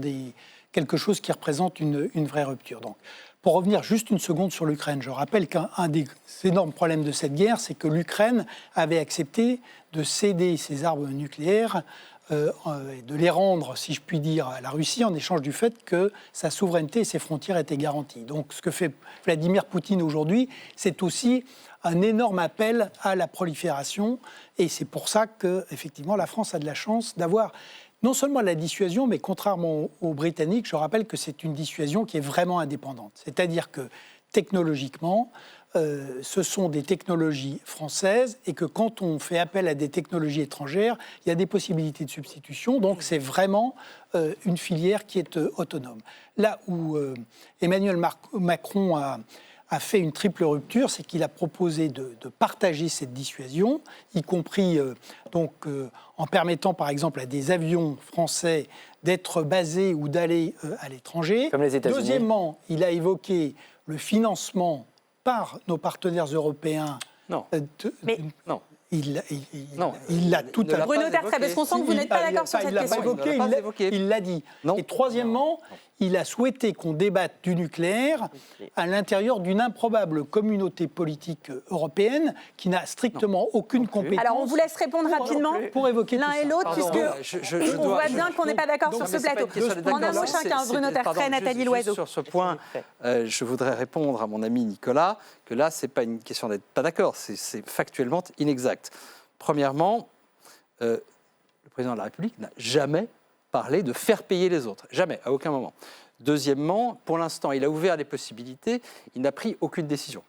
quelque chose qui représente une vraie rupture. Donc, pour revenir juste une seconde sur l'Ukraine, je rappelle qu'un des énormes problèmes de cette guerre, c'est que l'Ukraine avait accepté de céder ses armes nucléaires, de les rendre, si je puis dire, à la Russie en échange du fait que sa souveraineté et ses frontières étaient garanties. Donc, ce que fait Vladimir Poutine aujourd'hui, c'est aussi un énorme appel à la prolifération, et c'est pour ça que, effectivement, la France a de la chance d'avoir non seulement la dissuasion, mais contrairement aux Britanniques, je rappelle que c'est une dissuasion qui est vraiment indépendante. C'est-à-dire que, technologiquement, ce sont des technologies françaises, et que quand on fait appel à des technologies étrangères, il y a des possibilités de substitution, donc c'est vraiment une filière qui est autonome. Là où Emmanuel Macron a fait une triple rupture, c'est qu'il a proposé de partager cette dissuasion, y compris en permettant par exemple à des avions français d'être basés ou d'aller à l'étranger. Comme les États-Unis. Deuxièmement, il a évoqué le financement par nos partenaires européens. Non. Non. Il l'a tout à l'heure. Bruno Tertrais, parce qu'on sent que vous n'êtes pas d'accord sur cette question. Il l'a dit. Et troisièmement, il a souhaité qu'on débatte du nucléaire à l'intérieur d'une improbable communauté politique européenne qui n'a strictement aucune compétence. Alors on vous laisse répondre rapidement pour évoquer l'un et l'autre, puisque on voit bien qu'on n'est pas d'accord sur ce plateau. En un mot chacun, Bruno Tertrais, Nathalie Loiseau. Sur ce point, je voudrais répondre à mon ami Nicolas que là, ce n'est pas une question d'être pas d'accord, c'est factuellement inexact. Premièrement, le président de la République n'a jamais parler de faire payer les autres. Jamais, à aucun moment. Deuxièmement, pour l'instant, il a ouvert des possibilités, il n'a pris aucune décision.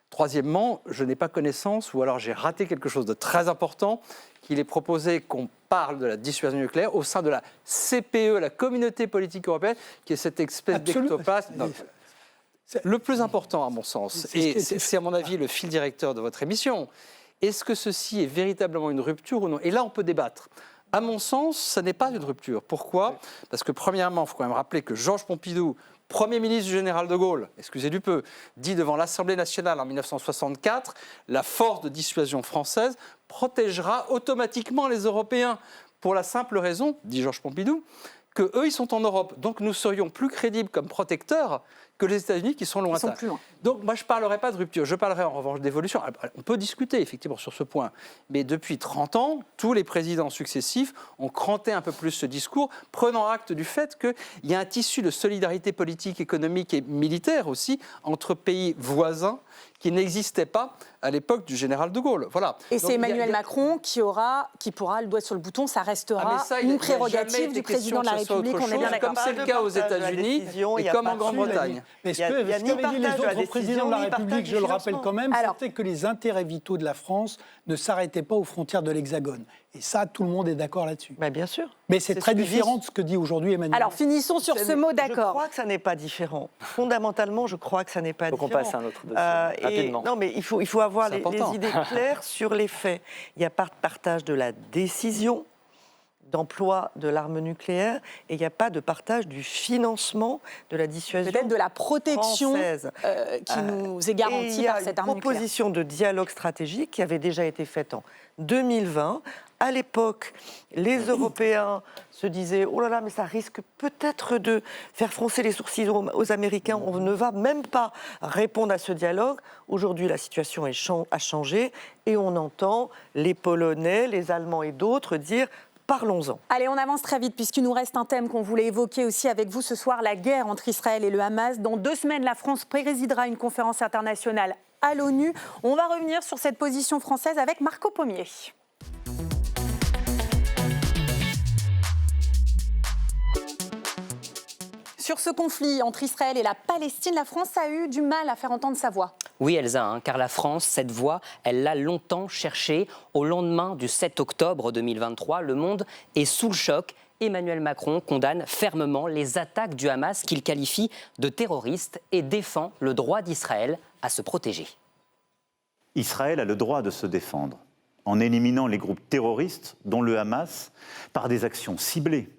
Troisièmement, je n'ai pas connaissance, ou alors j'ai raté quelque chose de très important, qu'il est proposé qu'on parle de la dissuasion nucléaire au sein de la CPE, la Communauté politique européenne, qui est cette espèce d'ectoplasme. Le plus important, à mon sens, et c'est à mon avis le fil directeur de votre émission, est-ce que ceci est véritablement une rupture ou non? Et là, on peut débattre. À mon sens, ça n'est pas une rupture. Pourquoi? Parce que premièrement, il faut quand même rappeler que Georges Pompidou, Premier ministre du général de Gaulle, excusez du peu, dit devant l'Assemblée nationale en 1964, la force de dissuasion française protégera automatiquement les Européens pour la simple raison, dit Georges Pompidou, qu'eux, ils sont en Europe. Donc nous serions plus crédibles comme protecteurs que les États-Unis qui sont lointains. Donc moi, je ne parlerai pas de rupture, je parlerai en revanche d'évolution. On peut discuter effectivement sur ce point, mais depuis 30 ans, tous les présidents successifs ont cranté un peu plus ce discours, prenant acte du fait qu'il y a un tissu de solidarité politique, économique et militaire aussi entre pays voisins qui n'existait pas à l'époque du général de Gaulle. Voilà. Et c'est Emmanuel Macron qui pourra le doigt sur le bouton, ça restera une prérogative du président de la République, on est bien d'accord. Comme c'est le cas aux États-Unis et comme en Grande-Bretagne. Mais ce qu'avaient dit les autres présidents de la République, je le rappelle quand même, c'était que les intérêts vitaux de la France ne s'arrêtaient pas aux frontières de l'Hexagone. Et ça, tout le monde est d'accord là-dessus. Bah bien sûr. Mais c'est très différent de ce que dit aujourd'hui Emmanuel. Alors finissons sur ce mot d'accord. Je crois que ça n'est pas différent. Fondamentalement, je crois que ça n'est pas différent. Donc on passe à un autre dossier, rapidement. Non, mais il faut avoir les idées claires sur les faits. Il n'y a pas de partage de la décision d'emploi de l'arme nucléaire et il n'y a pas de partage du financement de la dissuasion peut-être de la protection qui nous est garantie par cette arme nucléaire. Il y a une proposition de dialogue stratégique qui avait déjà été faite en 2020. À l'époque, les Européens se disaient « Oh là là, mais ça risque peut-être de faire froncer les sourcils aux Américains. On ne va même pas répondre à ce dialogue. » Aujourd'hui, la situation a changé et on entend les Polonais, les Allemands et d'autres dire « Parlons-en. » Allez, on avance très vite puisqu'il nous reste un thème qu'on voulait évoquer aussi avec vous ce soir, la guerre entre Israël et le Hamas. Dans 2 semaines, la France présidera une conférence internationale à l'ONU. On va revenir sur cette position française avec Marco Pommier. Sur ce conflit entre Israël et la Palestine, la France a eu du mal à faire entendre sa voix. Oui, Elsa, car la France, cette voix, elle l'a longtemps cherchée. Au lendemain du 7 octobre 2023, le monde est sous le choc. Emmanuel Macron condamne fermement les attaques du Hamas qu'il qualifie de terroristes et défend le droit d'Israël à se protéger. Israël a le droit de se défendre en éliminant les groupes terroristes, dont le Hamas, par des actions ciblées,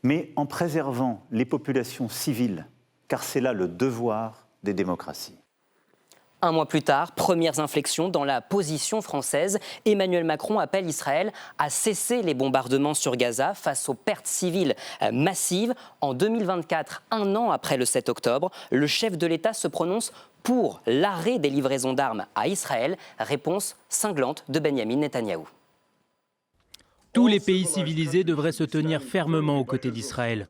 mais en préservant les populations civiles, car c'est là le devoir des démocraties. Un mois plus tard, premières inflexions dans la position française. Emmanuel Macron appelle Israël à cesser les bombardements sur Gaza face aux pertes civiles massives. En 2024, 1 an après le 7 octobre, le chef de l'État se prononce pour l'arrêt des livraisons d'armes à Israël. Réponse cinglante de Benyamin Netanyahou. Tous les pays civilisés devraient se tenir fermement aux côtés d'Israël.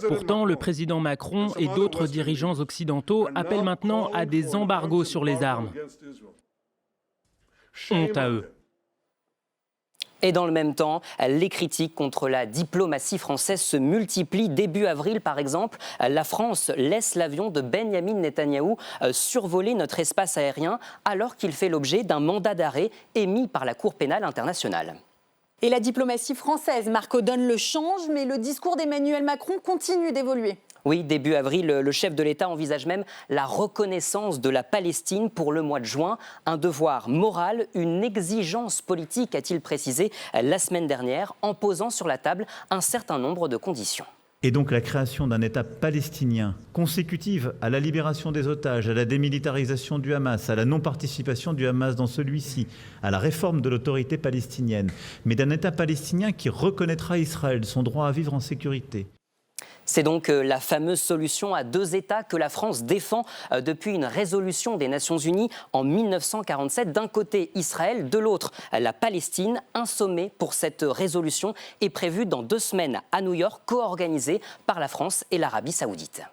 Pourtant, le président Macron et d'autres dirigeants occidentaux appellent maintenant à des embargos sur les armes. Honte à eux. Et dans le même temps, les critiques contre la diplomatie française se multiplient. Début avril, par exemple, la France laisse l'avion de Benyamin Netanyahou survoler notre espace aérien alors qu'il fait l'objet d'un mandat d'arrêt émis par la Cour pénale internationale. Et la diplomatie française, Marco, donne le change, mais le discours d'Emmanuel Macron continue d'évoluer. Oui, début avril, le chef de l'État envisage même la reconnaissance de la Palestine pour le mois de juin. Un devoir moral, une exigence politique, a-t-il précisé la semaine dernière, en posant sur la table un certain nombre de conditions. Et donc la création d'un État palestinien consécutive à la libération des otages, à la démilitarisation du Hamas, à la non-participation du Hamas dans celui-ci, à la réforme de l'autorité palestinienne, mais d'un État palestinien qui reconnaîtra Israël, son droit à vivre en sécurité. C'est donc la fameuse solution à 2 États que la France défend depuis une résolution des Nations Unies en 1947. D'un côté Israël, de l'autre la Palestine. Un sommet pour cette résolution est prévu dans 2 semaines à New York, co-organisé par la France et l'Arabie Saoudite.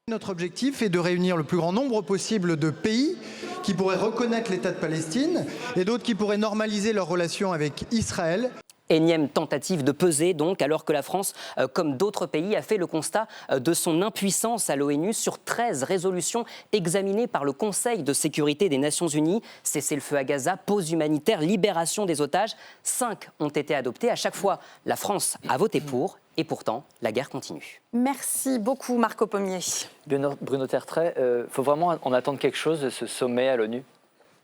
Notre objectif est de réunir le plus grand nombre possible de pays qui pourraient reconnaître l'État de Palestine et d'autres qui pourraient normaliser leurs relations avec Israël. Énième tentative de peser donc, alors que la France, comme d'autres pays, a fait le constat de son impuissance à l'ONU sur 13 résolutions examinées par le Conseil de sécurité des Nations Unies. Cessez-le-feu à Gaza, pause humanitaire, libération des otages. 5 ont été adoptées. À chaque fois, la France a voté pour. Et pourtant, la guerre continue. Merci beaucoup, Marco Pommier. Bruno Tertrais, faut vraiment en attendre quelque chose de ce sommet à l'ONU ?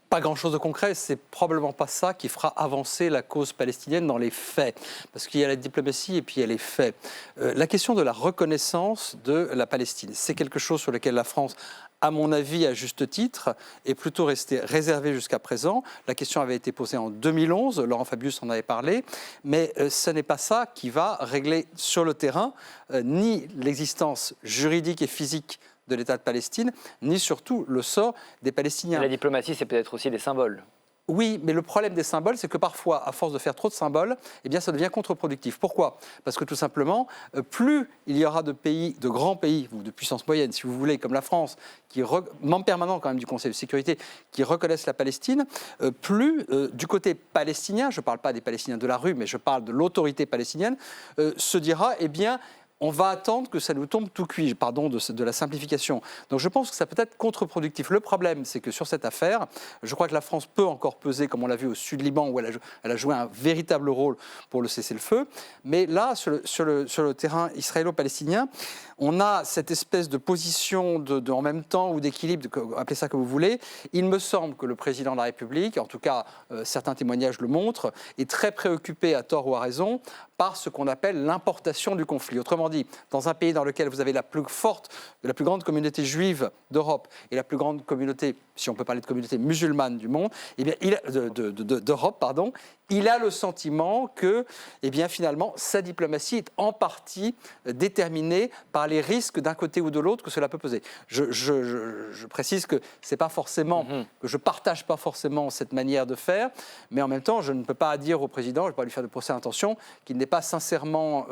Pas grand-chose de concret, c'est probablement pas ça qui fera avancer la cause palestinienne dans les faits. Parce qu'il y a la diplomatie et puis il y a les faits. La question de la reconnaissance de la Palestine, c'est quelque chose sur lequel la France, à mon avis, à juste titre, est plutôt restée réservée jusqu'à présent. La question avait été posée en 2011, Laurent Fabius en avait parlé, mais ce n'est pas ça qui va régler sur le terrain ni l'existence juridique et physique de l'État de Palestine, ni surtout le sort des Palestiniens. La diplomatie, c'est peut-être aussi des symboles. Oui, mais le problème des symboles, c'est que parfois, à force de faire trop de symboles, eh bien, ça devient contre-productif. Pourquoi ? Parce que tout simplement, plus il y aura de pays, de grands pays, ou de puissance moyenne, si vous voulez, comme la France, membre permanent quand même du Conseil de sécurité, qui reconnaissent la Palestine, plus du côté palestinien, je ne parle pas des Palestiniens de la rue, mais je parle de l'autorité palestinienne, se dira, eh bien, on va attendre que ça nous tombe tout cuit, pardon de la simplification. Donc je pense que ça peut être contre-productif. Le problème, c'est que sur cette affaire, je crois que la France peut encore peser, comme on l'a vu au Sud-Liban, où elle a joué un véritable rôle pour le cessez-le-feu. Mais là, sur le terrain israélo-palestinien, on a cette espèce de position en même temps ou d'équilibre, appelez ça comme vous voulez. Il me semble que le président de la République, en tout cas certains témoignages le montrent, est très préoccupé, à tort ou à raison, par ce qu'on appelle l'importation du conflit. Autrement dit, dans un pays dans lequel vous avez la plus grande communauté juive d'Europe et la plus grande communauté, si on peut parler de communauté musulmane du monde, eh bien, d'Europe, pardon, il a le sentiment que, eh bien, finalement, sa diplomatie est en partie déterminée par les risques d'un côté ou de l'autre que cela peut peser. Je précise que c'est pas forcément, que je partage pas forcément cette manière de faire, mais en même temps, je ne peux pas dire au président, je ne peux pas lui faire de procès d'intention, qu'il n'est pas sincèrement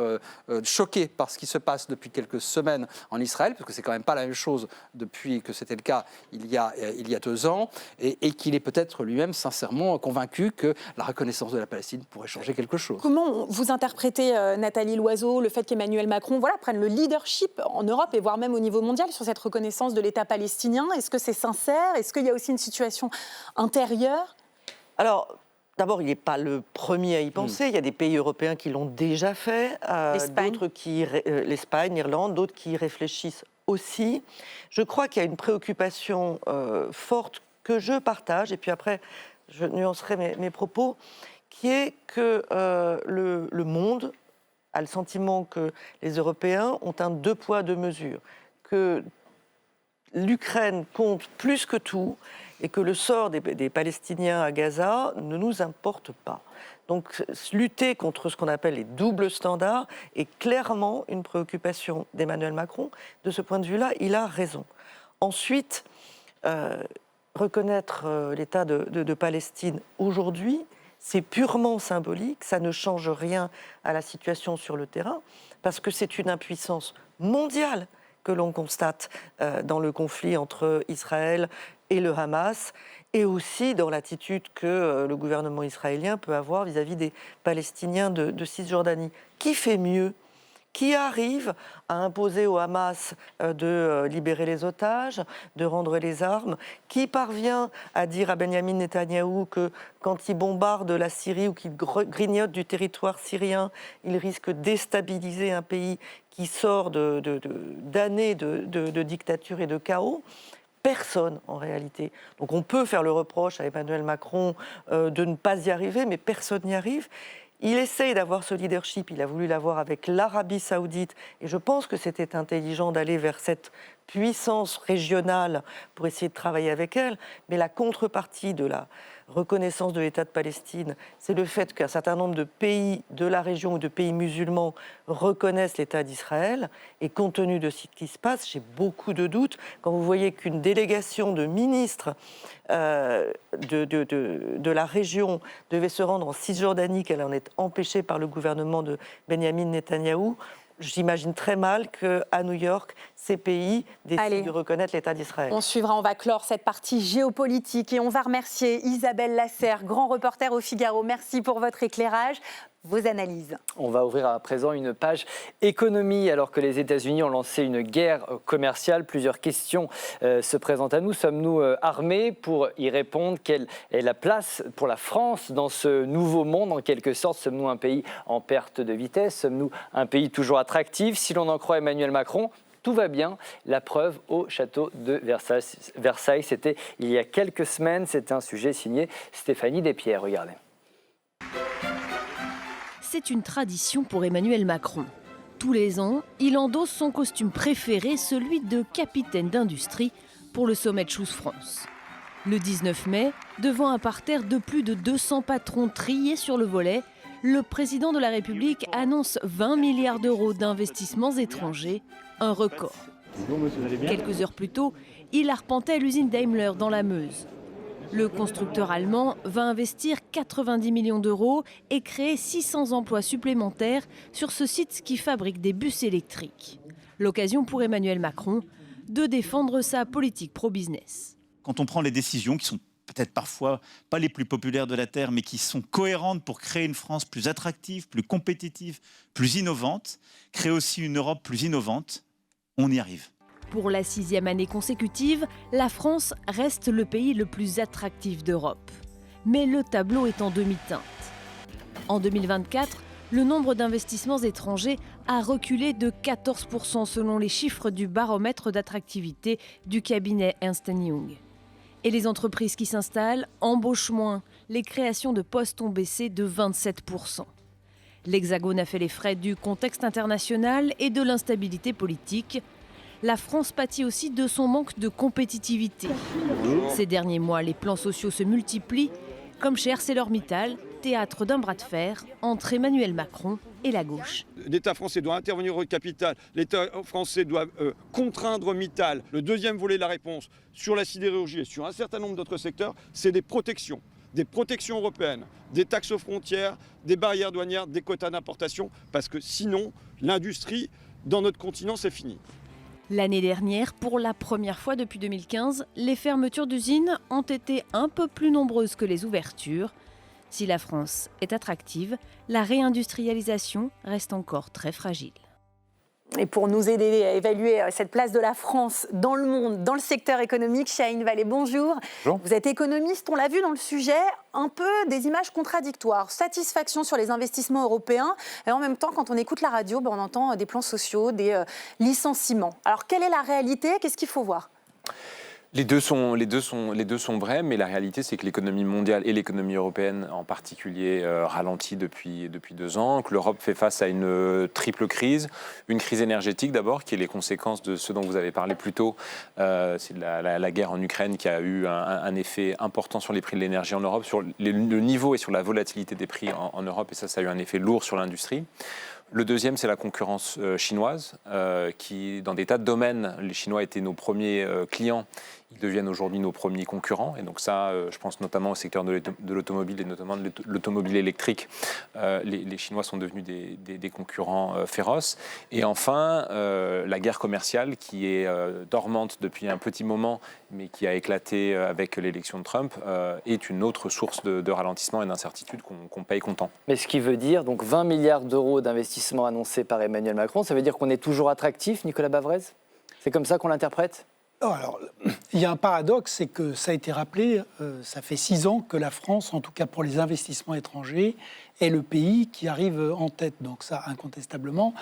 choqué par ce qui se passe depuis quelques semaines en Israël, parce que c'est quand même pas la même chose depuis que c'était le cas il y a 2 ans, et qu'il est peut-être lui-même sincèrement convaincu que la reconnaissance de la Palestine pourrait changer quelque chose. Comment vous interprétez, Nathalie Loiseau, le fait qu'Emmanuel Macron prenne le leadership en Europe et voire même au niveau mondial sur cette reconnaissance de l'État palestinien ? Est-ce que c'est sincère ? Est-ce qu'il y a aussi une situation intérieure ? Alors, d'abord, il n'est pas le premier à y penser. Il y a des pays européens qui l'ont déjà fait, d'autres l'Espagne, l'Irlande, d'autres qui y réfléchissent aussi. Je crois qu'il y a une préoccupation forte que je partage, et puis après, je nuancerai mes propos, qui est que le monde a le sentiment que les Européens ont un 2 poids 2 mesures, que l'Ukraine compte plus que tout et que le sort des Palestiniens à Gaza ne nous importe pas. Donc lutter contre ce qu'on appelle les doubles standards est clairement une préoccupation d'Emmanuel Macron. De ce point de vue-là, il a raison. Ensuite, reconnaître l'État de Palestine aujourd'hui, c'est purement symbolique, ça ne change rien à la situation sur le terrain, parce que c'est une impuissance mondiale que l'on constate dans le conflit entre Israël et le Hamas, et aussi dans l'attitude que le gouvernement israélien peut avoir vis-à-vis des Palestiniens de Cisjordanie. Qui fait mieux ? qui arrive à imposer au Hamas de libérer les otages, de rendre les armes, qui parvient à dire à Benyamin Netanyahou que quand il bombarde la Syrie ou qu'il grignote du territoire syrien, il risque de déstabiliser un pays qui sort d'années de dictature et de chaos. Personne, en réalité. Donc on peut faire le reproche à Emmanuel Macron de ne pas y arriver, mais personne n'y arrive. Il essaye d'avoir ce leadership, il a voulu l'avoir avec l'Arabie Saoudite, et je pense que c'était intelligent d'aller vers cette puissance régionale pour essayer de travailler avec elle, mais la contrepartie de la reconnaissance de l'État de Palestine, c'est le fait qu'un certain nombre de pays de la région ou de pays musulmans reconnaissent l'État d'Israël, et compte tenu de ce qui se passe, j'ai beaucoup de doutes. Quand vous voyez qu'une délégation de ministres de la région devait se rendre en Cisjordanie, qu'elle en est empêchée par le gouvernement de Benyamin Netanyahou, j'imagine très mal qu'à New York, ces pays décident de reconnaître l'État d'Israël. On suivra, on va clore cette partie géopolitique et on va remercier Isabelle Lasserre, grand reporter au Figaro. Merci pour votre éclairage, vos analyses. On va ouvrir à présent une page économie. Alors que les États-Unis ont lancé une guerre commerciale, plusieurs questions se présentent à nous. Sommes-nous armés pour y répondre? Quelle est la place pour la France dans ce nouveau monde, en quelque sorte? Sommes-nous un pays en perte de vitesse? Sommes-nous un pays toujours attractif? Si l'on en croit Emmanuel Macron, tout va bien. La preuve au château de Versailles. C'était il y a quelques semaines. C'était un sujet signé Stéphanie Despierres. Regardez. C'est une tradition pour Emmanuel Macron. Tous les ans, il endosse son costume préféré, celui de capitaine d'industrie, pour le sommet de Choose France. Le 19 mai, devant un parterre de plus de 200 patrons triés sur le volet, le président de la République annonce 20 milliards d'euros d'investissements étrangers, un record. Quelques heures plus tôt, il arpentait l'usine Daimler dans la Meuse. Le constructeur allemand va investir 90 millions d'euros et créer 600 emplois supplémentaires sur ce site qui fabrique des bus électriques. L'occasion pour Emmanuel Macron de défendre sa politique pro-business. Quand on prend les décisions qui sont peut-être parfois pas les plus populaires de la Terre, mais qui sont cohérentes pour créer une France plus attractive, plus compétitive, plus innovante, créer aussi une Europe plus innovante, on y arrive. Pour la 6e année consécutive, la France reste le pays le plus attractif d'Europe. Mais le tableau est en demi-teinte. En 2024, le nombre d'investissements étrangers a reculé de 14% selon les chiffres du baromètre d'attractivité du cabinet Ernst & Young. Et les entreprises qui s'installent embauchent moins. Les créations de postes ont baissé de 27%. L'Hexagone a fait les frais du contexte international et de l'instabilité politique. La France pâtit aussi de son manque de compétitivité. Ces derniers mois, les plans sociaux se multiplient, comme chez ArcelorMittal, théâtre d'un bras de fer entre Emmanuel Macron et la gauche. L'État français doit intervenir au capital, l'État français doit contraindre Mittal. Le deuxième volet de la réponse sur la sidérurgie et sur un certain nombre d'autres secteurs, c'est des protections européennes, des taxes aux frontières, des barrières douanières, des quotas d'importation, parce que sinon, l'industrie dans notre continent, c'est fini. L'année dernière, pour la première fois depuis 2015, les fermetures d'usines ont été un peu plus nombreuses que les ouvertures. Si la France est attractive, la réindustrialisation reste encore très fragile. Et pour nous aider à évaluer cette place de la France dans le monde, dans le secteur économique, Chahine Vallée, bonjour. Bonjour. Vous êtes économiste, on l'a vu dans le sujet, un peu des images contradictoires. Satisfaction sur les investissements européens, et en même temps, quand on écoute la radio, on entend des plans sociaux, des licenciements. Alors, quelle est la réalité? Qu'est-ce qu'il faut voir? Les deux sont vrais, mais la réalité, c'est que l'économie mondiale et l'économie européenne en particulier ralentit depuis 2 ans, que l'Europe fait face à une triple crise. Une crise énergétique d'abord, qui est les conséquences de ce dont vous avez parlé plus tôt. C'est la guerre en Ukraine qui a eu un effet important sur les prix de l'énergie en Europe, sur le niveau et sur la volatilité des prix en Europe, et ça a eu un effet lourd sur l'industrie. Le deuxième, c'est la concurrence chinoise, qui, dans des tas de domaines, les Chinois étaient nos premiers clients. Ils deviennent aujourd'hui nos premiers concurrents. Et donc ça, je pense notamment au secteur de l'automobile et notamment de l'automobile électrique. Les Chinois sont devenus des concurrents féroces. Et enfin, la guerre commerciale qui est dormante depuis un petit moment, mais qui a éclaté avec l'élection de Trump, est une autre source de ralentissement et d'incertitude qu'on paye comptant. Mais ce qui veut dire donc 20 milliards d'euros d'investissement annoncés par Emmanuel Macron, ça veut dire qu'on est toujours attractif, Nicolas Bavrez ? C'est comme ça qu'on l'interprète ? Alors, il y a un paradoxe, c'est que ça a été rappelé, ça fait 6 ans que la France, en tout cas pour les investissements étrangers, est le pays qui arrive en tête. Donc ça, incontestablement,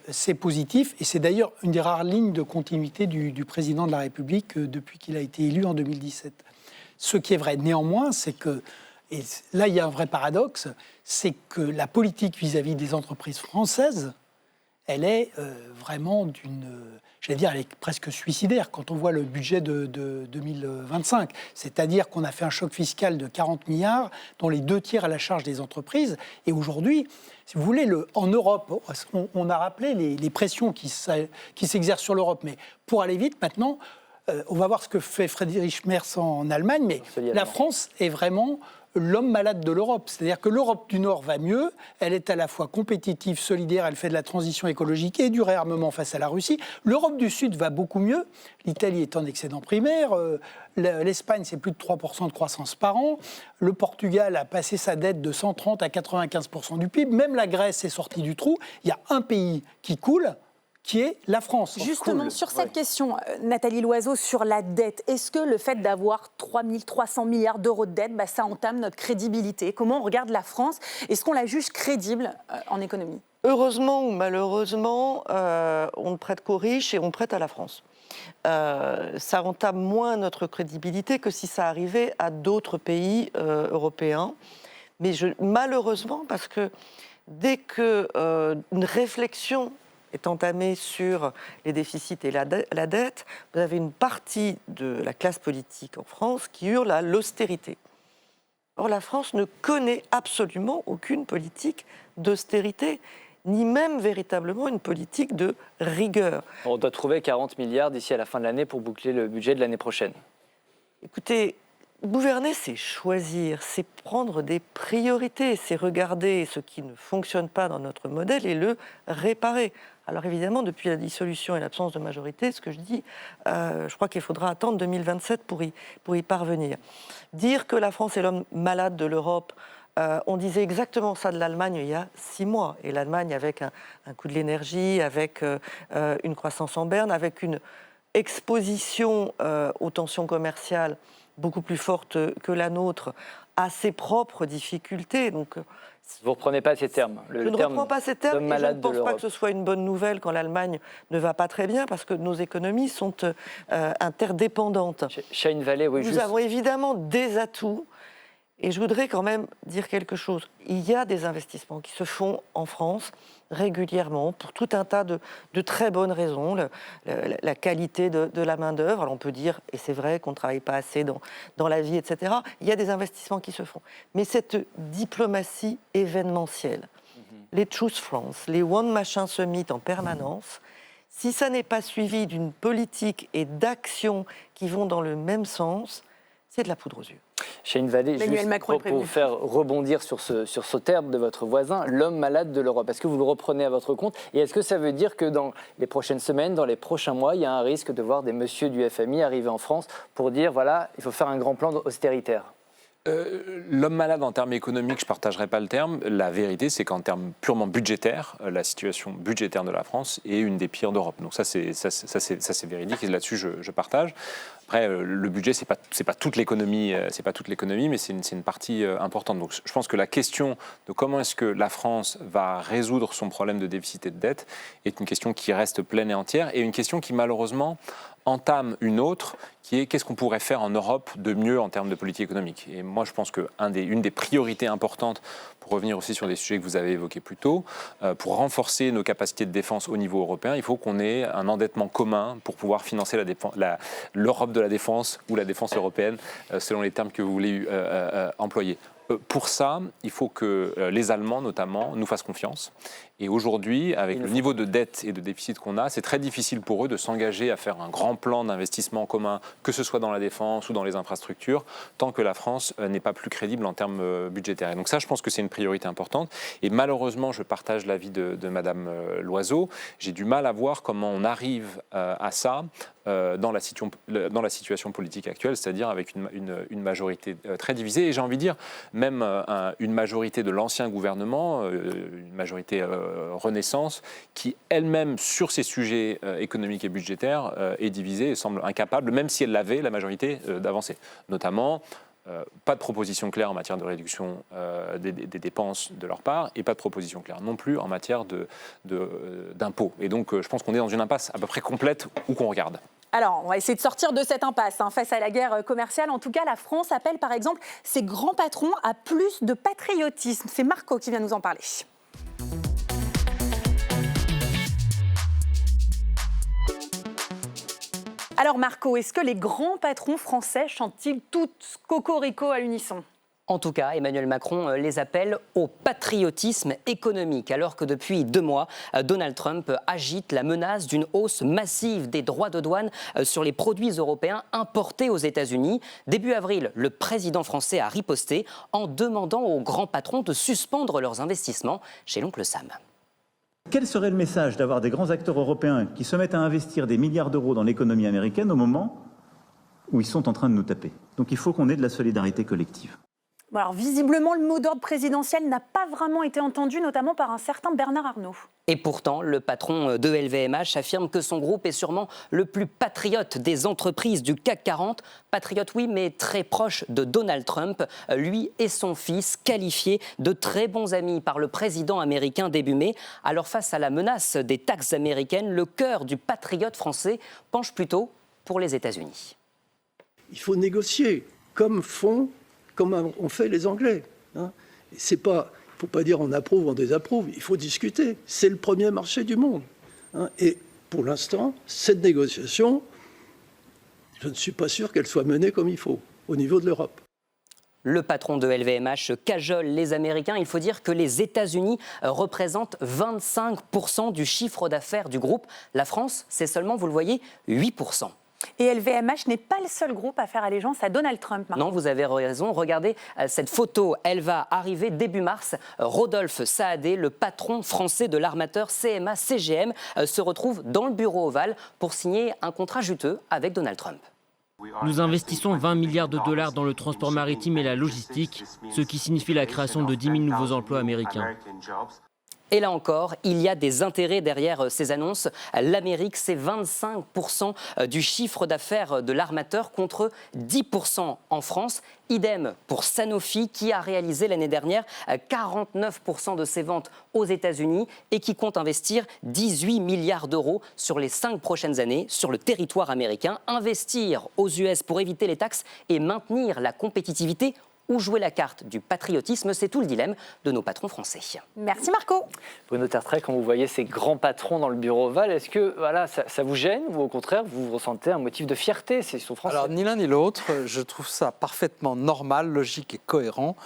c'est positif. Et c'est d'ailleurs une des rares lignes de continuité du président de la République depuis qu'il a été élu en 2017. Ce qui est vrai néanmoins, c'est que, et là il y a un vrai paradoxe, c'est que la politique vis-à-vis des entreprises françaises, elle est vraiment j'allais dire, elle est presque suicidaire quand on voit le budget de 2025. C'est-à-dire qu'on a fait un choc fiscal de 40 milliards, dont les 2 tiers à la charge des entreprises. Et aujourd'hui, si vous voulez, en Europe, on a rappelé les pressions qui s'exercent sur l'Europe. Mais pour aller vite, maintenant, on va voir ce que fait Friedrich Merz en Allemagne. Mais la France est vraiment l'homme malade de l'Europe. C'est-à-dire que l'Europe du Nord va mieux, elle est à la fois compétitive, solidaire, elle fait de la transition écologique et du réarmement face à la Russie. L'Europe du Sud va beaucoup mieux, l'Italie est en excédent primaire, l'Espagne c'est plus de 3% de croissance par an, le Portugal a passé sa dette de 130 à 95% du PIB, même la Grèce est sortie du trou, il y a un pays qui coule, qui est la France. Justement, sur cette question, Nathalie Loiseau, sur la dette, est-ce que le fait d'avoir 3 300 milliards d'euros de dette, ça entame notre crédibilité ? Comment on regarde la France ? Est-ce qu'on la juge crédible en économie ? Heureusement ou malheureusement, on ne prête qu'aux riches et on prête à la France. Ça entame moins notre crédibilité que si ça arrivait à d'autres pays européens. Mais malheureusement, parce que dès qu'une réflexion est entamée sur les déficits et la dette, vous avez une partie de la classe politique en France qui hurle à l'austérité. Or, la France ne connaît absolument aucune politique d'austérité, ni même véritablement une politique de rigueur. On doit trouver 40 milliards d'ici à la fin de l'année pour boucler le budget de l'année prochaine. Écoutez, gouverner, c'est choisir, c'est prendre des priorités, c'est regarder ce qui ne fonctionne pas dans notre modèle et le réparer. Alors évidemment, depuis la dissolution et l'absence de majorité, ce que je dis, je crois qu'il faudra attendre 2027 pour y parvenir. Dire que la France est l'homme malade de l'Europe, on disait exactement ça de l'Allemagne il y a 6 mois. Et l'Allemagne, avec un coût de l'énergie, avec une croissance en berne, avec une exposition aux tensions commerciales beaucoup plus forte que la nôtre, a ses propres difficultés. Donc, vous ne reprenez pas ces termes. Je ne reprends pas ces termes et je ne pense pas que ce soit une bonne nouvelle quand l'Allemagne ne va pas très bien, parce que nos économies sont interdépendantes. Chahine Vallée, oui. Nous avons évidemment des atouts. Et je voudrais quand même dire quelque chose. Il y a des investissements qui se font en France régulièrement pour tout un tas de très bonnes raisons. La qualité de la main-d'œuvre, alors on peut dire, et c'est vrai qu'on ne travaille pas assez dans la vie, etc. Il y a des investissements qui se font. Mais cette diplomatie événementielle, les Choose France, les One Machin Summit en permanence, si ça n'est pas suivi d'une politique et d'actions qui vont dans le même sens, c'est de la poudre aux yeux. Chahine Vallée, juste pour vous faire rebondir sur ce terme de votre voisin, l'homme malade de l'Europe. Est-ce que vous le reprenez à votre compte ? Et est-ce que ça veut dire que dans les prochaines semaines, dans les prochains mois, il y a un risque de voir des messieurs du FMI arriver en France pour dire, voilà, il faut faire un grand plan austéritaire ? L'homme malade en termes économiques, je ne partagerai pas le terme. La vérité, c'est qu'en termes purement budgétaires, la situation budgétaire de la France est une des pires d'Europe. Donc ça, c'est véridique et là-dessus, je partage. Après, le budget, c'est pas toute l'économie, mais c'est une partie importante. Donc je pense que la question de comment est-ce que la France va résoudre son problème de déficit et de dette est une question qui reste pleine et entière et une question qui, malheureusement, entame une autre, qui est qu'est-ce qu'on pourrait faire en Europe de mieux en termes de politique économique. Et moi, je pense qu'une des priorités importantes, pour revenir aussi sur des sujets que vous avez évoqués plus tôt, pour renforcer nos capacités de défense au niveau européen, il faut qu'on ait un endettement commun pour pouvoir financer l'Europe de la défense ou la défense européenne, selon les termes que vous voulez employer. Pour ça, il faut que les Allemands, notamment, nous fassent confiance. Et aujourd'hui, avec le niveau de dette et de déficit qu'on a, c'est très difficile pour eux de s'engager à faire un grand plan d'investissement commun, que ce soit dans la défense ou dans les infrastructures, tant que la France n'est pas plus crédible en termes budgétaires. Et donc ça, je pense que c'est une priorité importante. Et malheureusement, je partage l'avis de Madame Loiseau. J'ai du mal à voir comment on arrive à ça dans la situation politique actuelle, c'est-à-dire avec une majorité très divisée. Et j'ai envie de dire, même une majorité de l'ancien gouvernement, une majorité Renaissance, qui elle-même, sur ces sujets économiques et budgétaires, est divisée et semble incapable, même si elle l'avait, la majorité, d'avancer. Notamment, pas de proposition claire en matière de réduction des dépenses de leur part et pas de proposition claire non plus en matière d'impôts. Et donc, je pense qu'on est dans une impasse à peu près complète où qu'on regarde. Alors, on va essayer de sortir de cette impasse face à la guerre commerciale. En tout cas, la France appelle par exemple ses grands patrons à plus de patriotisme. C'est Marco qui vient nous en parler. Alors Marco, est-ce que les grands patrons français chantent-ils tous cocorico à l'unisson ? En tout cas, Emmanuel Macron les appelle au patriotisme économique, alors que depuis 2 mois, Donald Trump agite la menace d'une hausse massive des droits de douane sur les produits européens importés aux États-Unis. Début avril, le président français a riposté en demandant aux grands patrons de suspendre leurs investissements chez l'oncle Sam. Quel serait le message d'avoir des grands acteurs européens qui se mettent à investir des milliards d'euros dans l'économie américaine au moment où ils sont en train de nous taper? Donc il faut qu'on ait de la solidarité collective. Bon alors visiblement, le mot d'ordre présidentiel n'a pas vraiment été entendu, notamment par un certain Bernard Arnault. Et pourtant, le patron de LVMH affirme que son groupe est sûrement le plus patriote des entreprises du CAC 40. Patriote, oui, mais très proche de Donald Trump. Lui et son fils, qualifiés de très bons amis par le président américain début mai. Alors face à la menace des taxes américaines, le cœur du patriote français penche plutôt pour les États-Unis. Il faut négocier, comme ont fait les Anglais. C'est pas... Il ne faut pas dire on approuve, on désapprouve, il faut discuter. C'est le premier marché du monde. Et pour l'instant, cette négociation, je ne suis pas sûr qu'elle soit menée comme il faut, au niveau de l'Europe. Le patron de LVMH cajole les Américains. Il faut dire que les États-Unis représentent 25% du chiffre d'affaires du groupe. La France, c'est seulement, vous le voyez, 8%. Et LVMH n'est pas le seul groupe à faire allégeance à Donald Trump. Marco. Non, vous avez raison. Regardez cette photo. Elle va arriver début mars. Rodolphe Saadé, le patron français de l'armateur CMA-CGM, se retrouve dans le bureau ovale pour signer un contrat juteux avec Donald Trump. Nous investissons 20 milliards de dollars dans le transport maritime et la logistique, ce qui signifie la création de 10 000 nouveaux emplois américains. Et là encore, il y a des intérêts derrière ces annonces. L'Amérique, c'est 25% du chiffre d'affaires de l'armateur contre 10% en France. Idem pour Sanofi qui a réalisé l'année dernière 49% de ses ventes aux États-Unis et qui compte investir 18 milliards d'euros sur les 5 prochaines années sur le territoire américain. Investir aux US pour éviter les taxes et maintenir la compétitivité ou jouer la carte du patriotisme, c'est tout le dilemme de nos patrons français. Merci Marco. Bruno Tertrais, quand vous voyez ces grands patrons dans le bureau ovale, est-ce que ça vous gêne ou au contraire vous ressentez un motif de fierté? Ils sont français. Alors ni l'un ni l'autre, je trouve ça parfaitement normal, logique et cohérent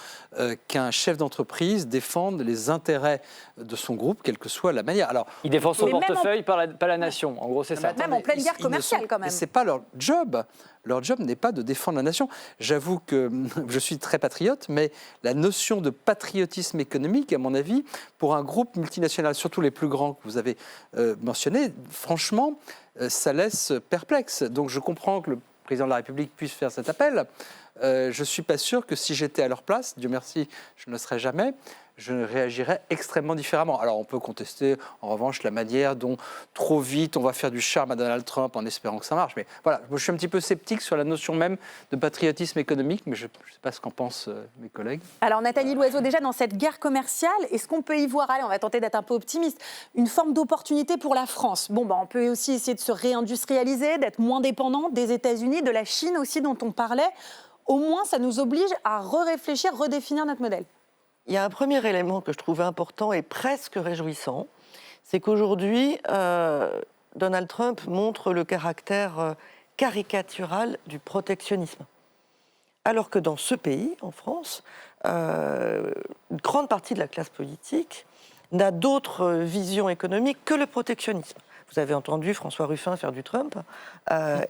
qu'un chef d'entreprise défende les intérêts de son groupe, quelle que soit la manière. Alors, il défend son portefeuille, pas la nation, en gros c'est ça. Même en pleine guerre commerciale quand même. C'est pas leur job. Leur job n'est pas de défendre la nation. J'avoue que je suis très patriote, mais la notion de patriotisme économique, à mon avis, pour un groupe multinational, surtout les plus grands que vous avez mentionnés, franchement, ça laisse perplexe. Donc je comprends que le président de la République puisse faire cet appel. Je ne suis pas sûr que si j'étais à leur place, Dieu merci, je ne le serai jamais, je réagirais extrêmement différemment. Alors on peut contester en revanche la manière dont trop vite on va faire du charme à Donald Trump en espérant que ça marche. Mais voilà, moi, je suis un petit peu sceptique sur la notion même de patriotisme économique, mais je ne sais pas ce qu'en pensent mes collègues. Alors Nathalie Loiseau, déjà dans cette guerre commerciale, est-ce qu'on peut y voir, allez, on va tenter d'être un peu optimiste, une forme d'opportunité pour la France? Bon, on peut aussi essayer de se réindustrialiser, d'être moins dépendant des États-Unis, de la Chine aussi dont on parlait. Au moins, ça nous oblige à réfléchir, redéfinir notre modèle. Il y a un premier élément que je trouvais important et presque réjouissant, c'est qu'aujourd'hui, Donald Trump montre le caractère caricatural du protectionnisme. Alors que dans ce pays, en France, une grande partie de la classe politique n'a d'autre vision économique que le protectionnisme. Vous avez entendu François Ruffin faire du Trump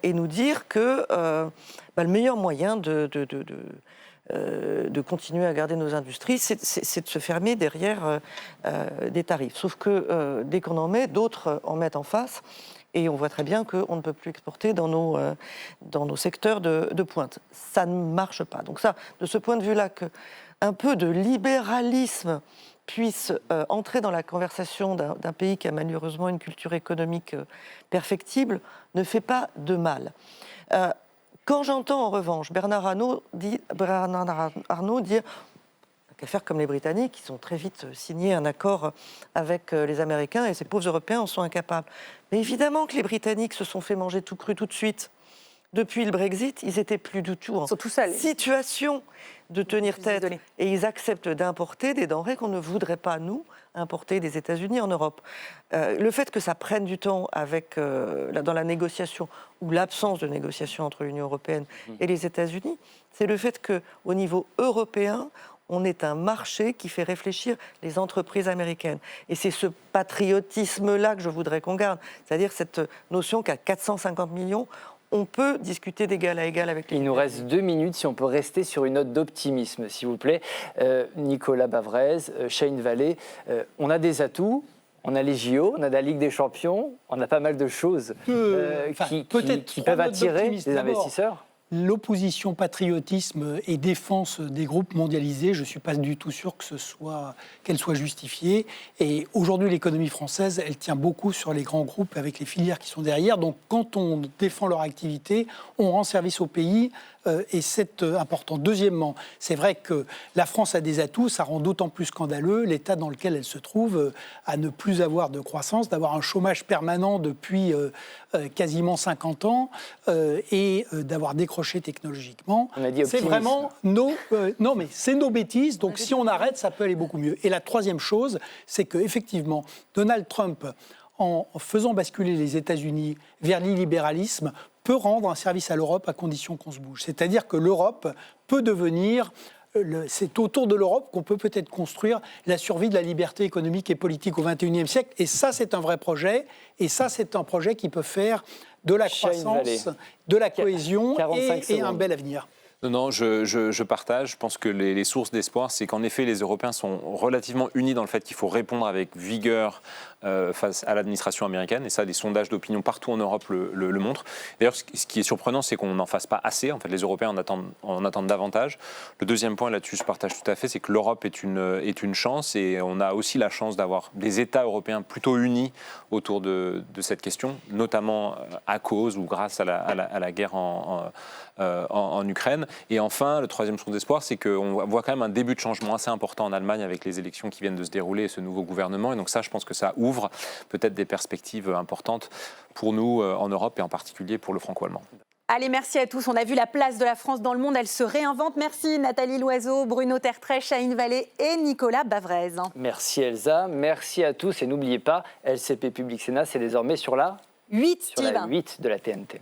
et nous dire que le meilleur moyen de continuer à garder nos industries, c'est de se fermer derrière des tarifs. Sauf que dès qu'on en met, d'autres en mettent en face. Et on voit très bien qu'on ne peut plus exporter dans nos secteurs de pointe. Ça ne marche pas. Donc ça, de ce point de vue-là, qu'un peu de libéralisme puisse entrer dans la conversation d'un pays qui a malheureusement une culture économique perfectible, ne fait pas de mal. Quand j'entends en revanche Bernard Arnault dire qu'à faire comme les Britanniques, ils ont très vite signé un accord avec les Américains et ces pauvres Européens en sont incapables. Mais évidemment que les Britanniques se sont fait manger tout cru tout de suite. Depuis le Brexit, ils n'étaient plus du tout en situation de tenir tête. Et ils acceptent d'importer des denrées qu'on ne voudrait pas, nous, importer des États-Unis en Europe. Le fait que ça prenne du temps dans la négociation ou l'absence de négociation entre l'Union européenne et les États-Unis, c'est le fait qu'au niveau européen, on est un marché qui fait réfléchir les entreprises américaines. Et c'est ce patriotisme-là que je voudrais qu'on garde. C'est-à-dire cette notion qu'à 450 millions, on peut discuter d'égal à égal avec les Il nous reste 2 minutes, si on peut rester sur une note d'optimisme, s'il vous plaît. Nicolas Bavrez, Chahine Vallée, on a des atouts. On a les JO, on a la Ligue des Champions, on a pas mal de choses qui peuvent attirer des investisseurs. L'opposition patriotisme et défense des groupes mondialisés, je ne suis pas du tout sûr qu'elle soit justifiée. Et aujourd'hui, l'économie française, elle tient beaucoup sur les grands groupes avec les filières qui sont derrière. Donc quand on défend leur activité, on rend service au pays. Et c'est important. Deuxièmement, c'est vrai que la France a des atouts, ça rend d'autant plus scandaleux l'état dans lequel elle se trouve, à ne plus avoir de croissance, d'avoir un chômage permanent depuis quasiment 50 ans et d'avoir décroché technologiquement. C'est vraiment non, mais c'est nos bêtises, donc si on arrête, ça peut aller beaucoup mieux. Et la troisième chose, c'est qu'effectivement, Donald Trump, en faisant basculer les États-Unis vers l'illibéralisme, peut rendre un service à l'Europe à condition qu'on se bouge. C'est-à-dire que l'Europe peut devenir... C'est autour de l'Europe qu'on peut peut-être construire la survie de la liberté économique et politique au XXIe siècle. Et ça, c'est un vrai projet. Et ça, c'est un projet qui peut faire de la croissance, de la cohésion et un bel avenir. Non, je partage. Je pense que les sources d'espoir, c'est qu'en effet, les Européens sont relativement unis dans le fait qu'il faut répondre avec vigueur face à l'administration américaine. Et ça, les sondages d'opinion partout en Europe le montrent. D'ailleurs, ce qui est surprenant, c'est qu'on n'en fasse pas assez. En fait, les Européens en attendent davantage. Le deuxième point là-dessus, je partage tout à fait, c'est que l'Europe est une chance. Et on a aussi la chance d'avoir des États européens plutôt unis autour de cette question, notamment à cause ou grâce à la guerre en Ukraine. Et enfin, le troisième source d'espoir, c'est qu'on voit quand même un début de changement assez important en Allemagne avec les élections qui viennent de se dérouler et ce nouveau gouvernement. Et donc ça, je pense que ça ouvre peut-être des perspectives importantes pour nous en Europe et en particulier pour le franco-allemand. Allez, merci à tous. On a vu la place de la France dans le monde. Elle se réinvente. Merci Nathalie Loiseau, Bruno Tertrais, Chahine Vallée et Nicolas Bavrez. Merci Elsa. Merci à tous. Et n'oubliez pas, LCP Public Sénat, c'est désormais sur la 8, sur la 8 de la TNT.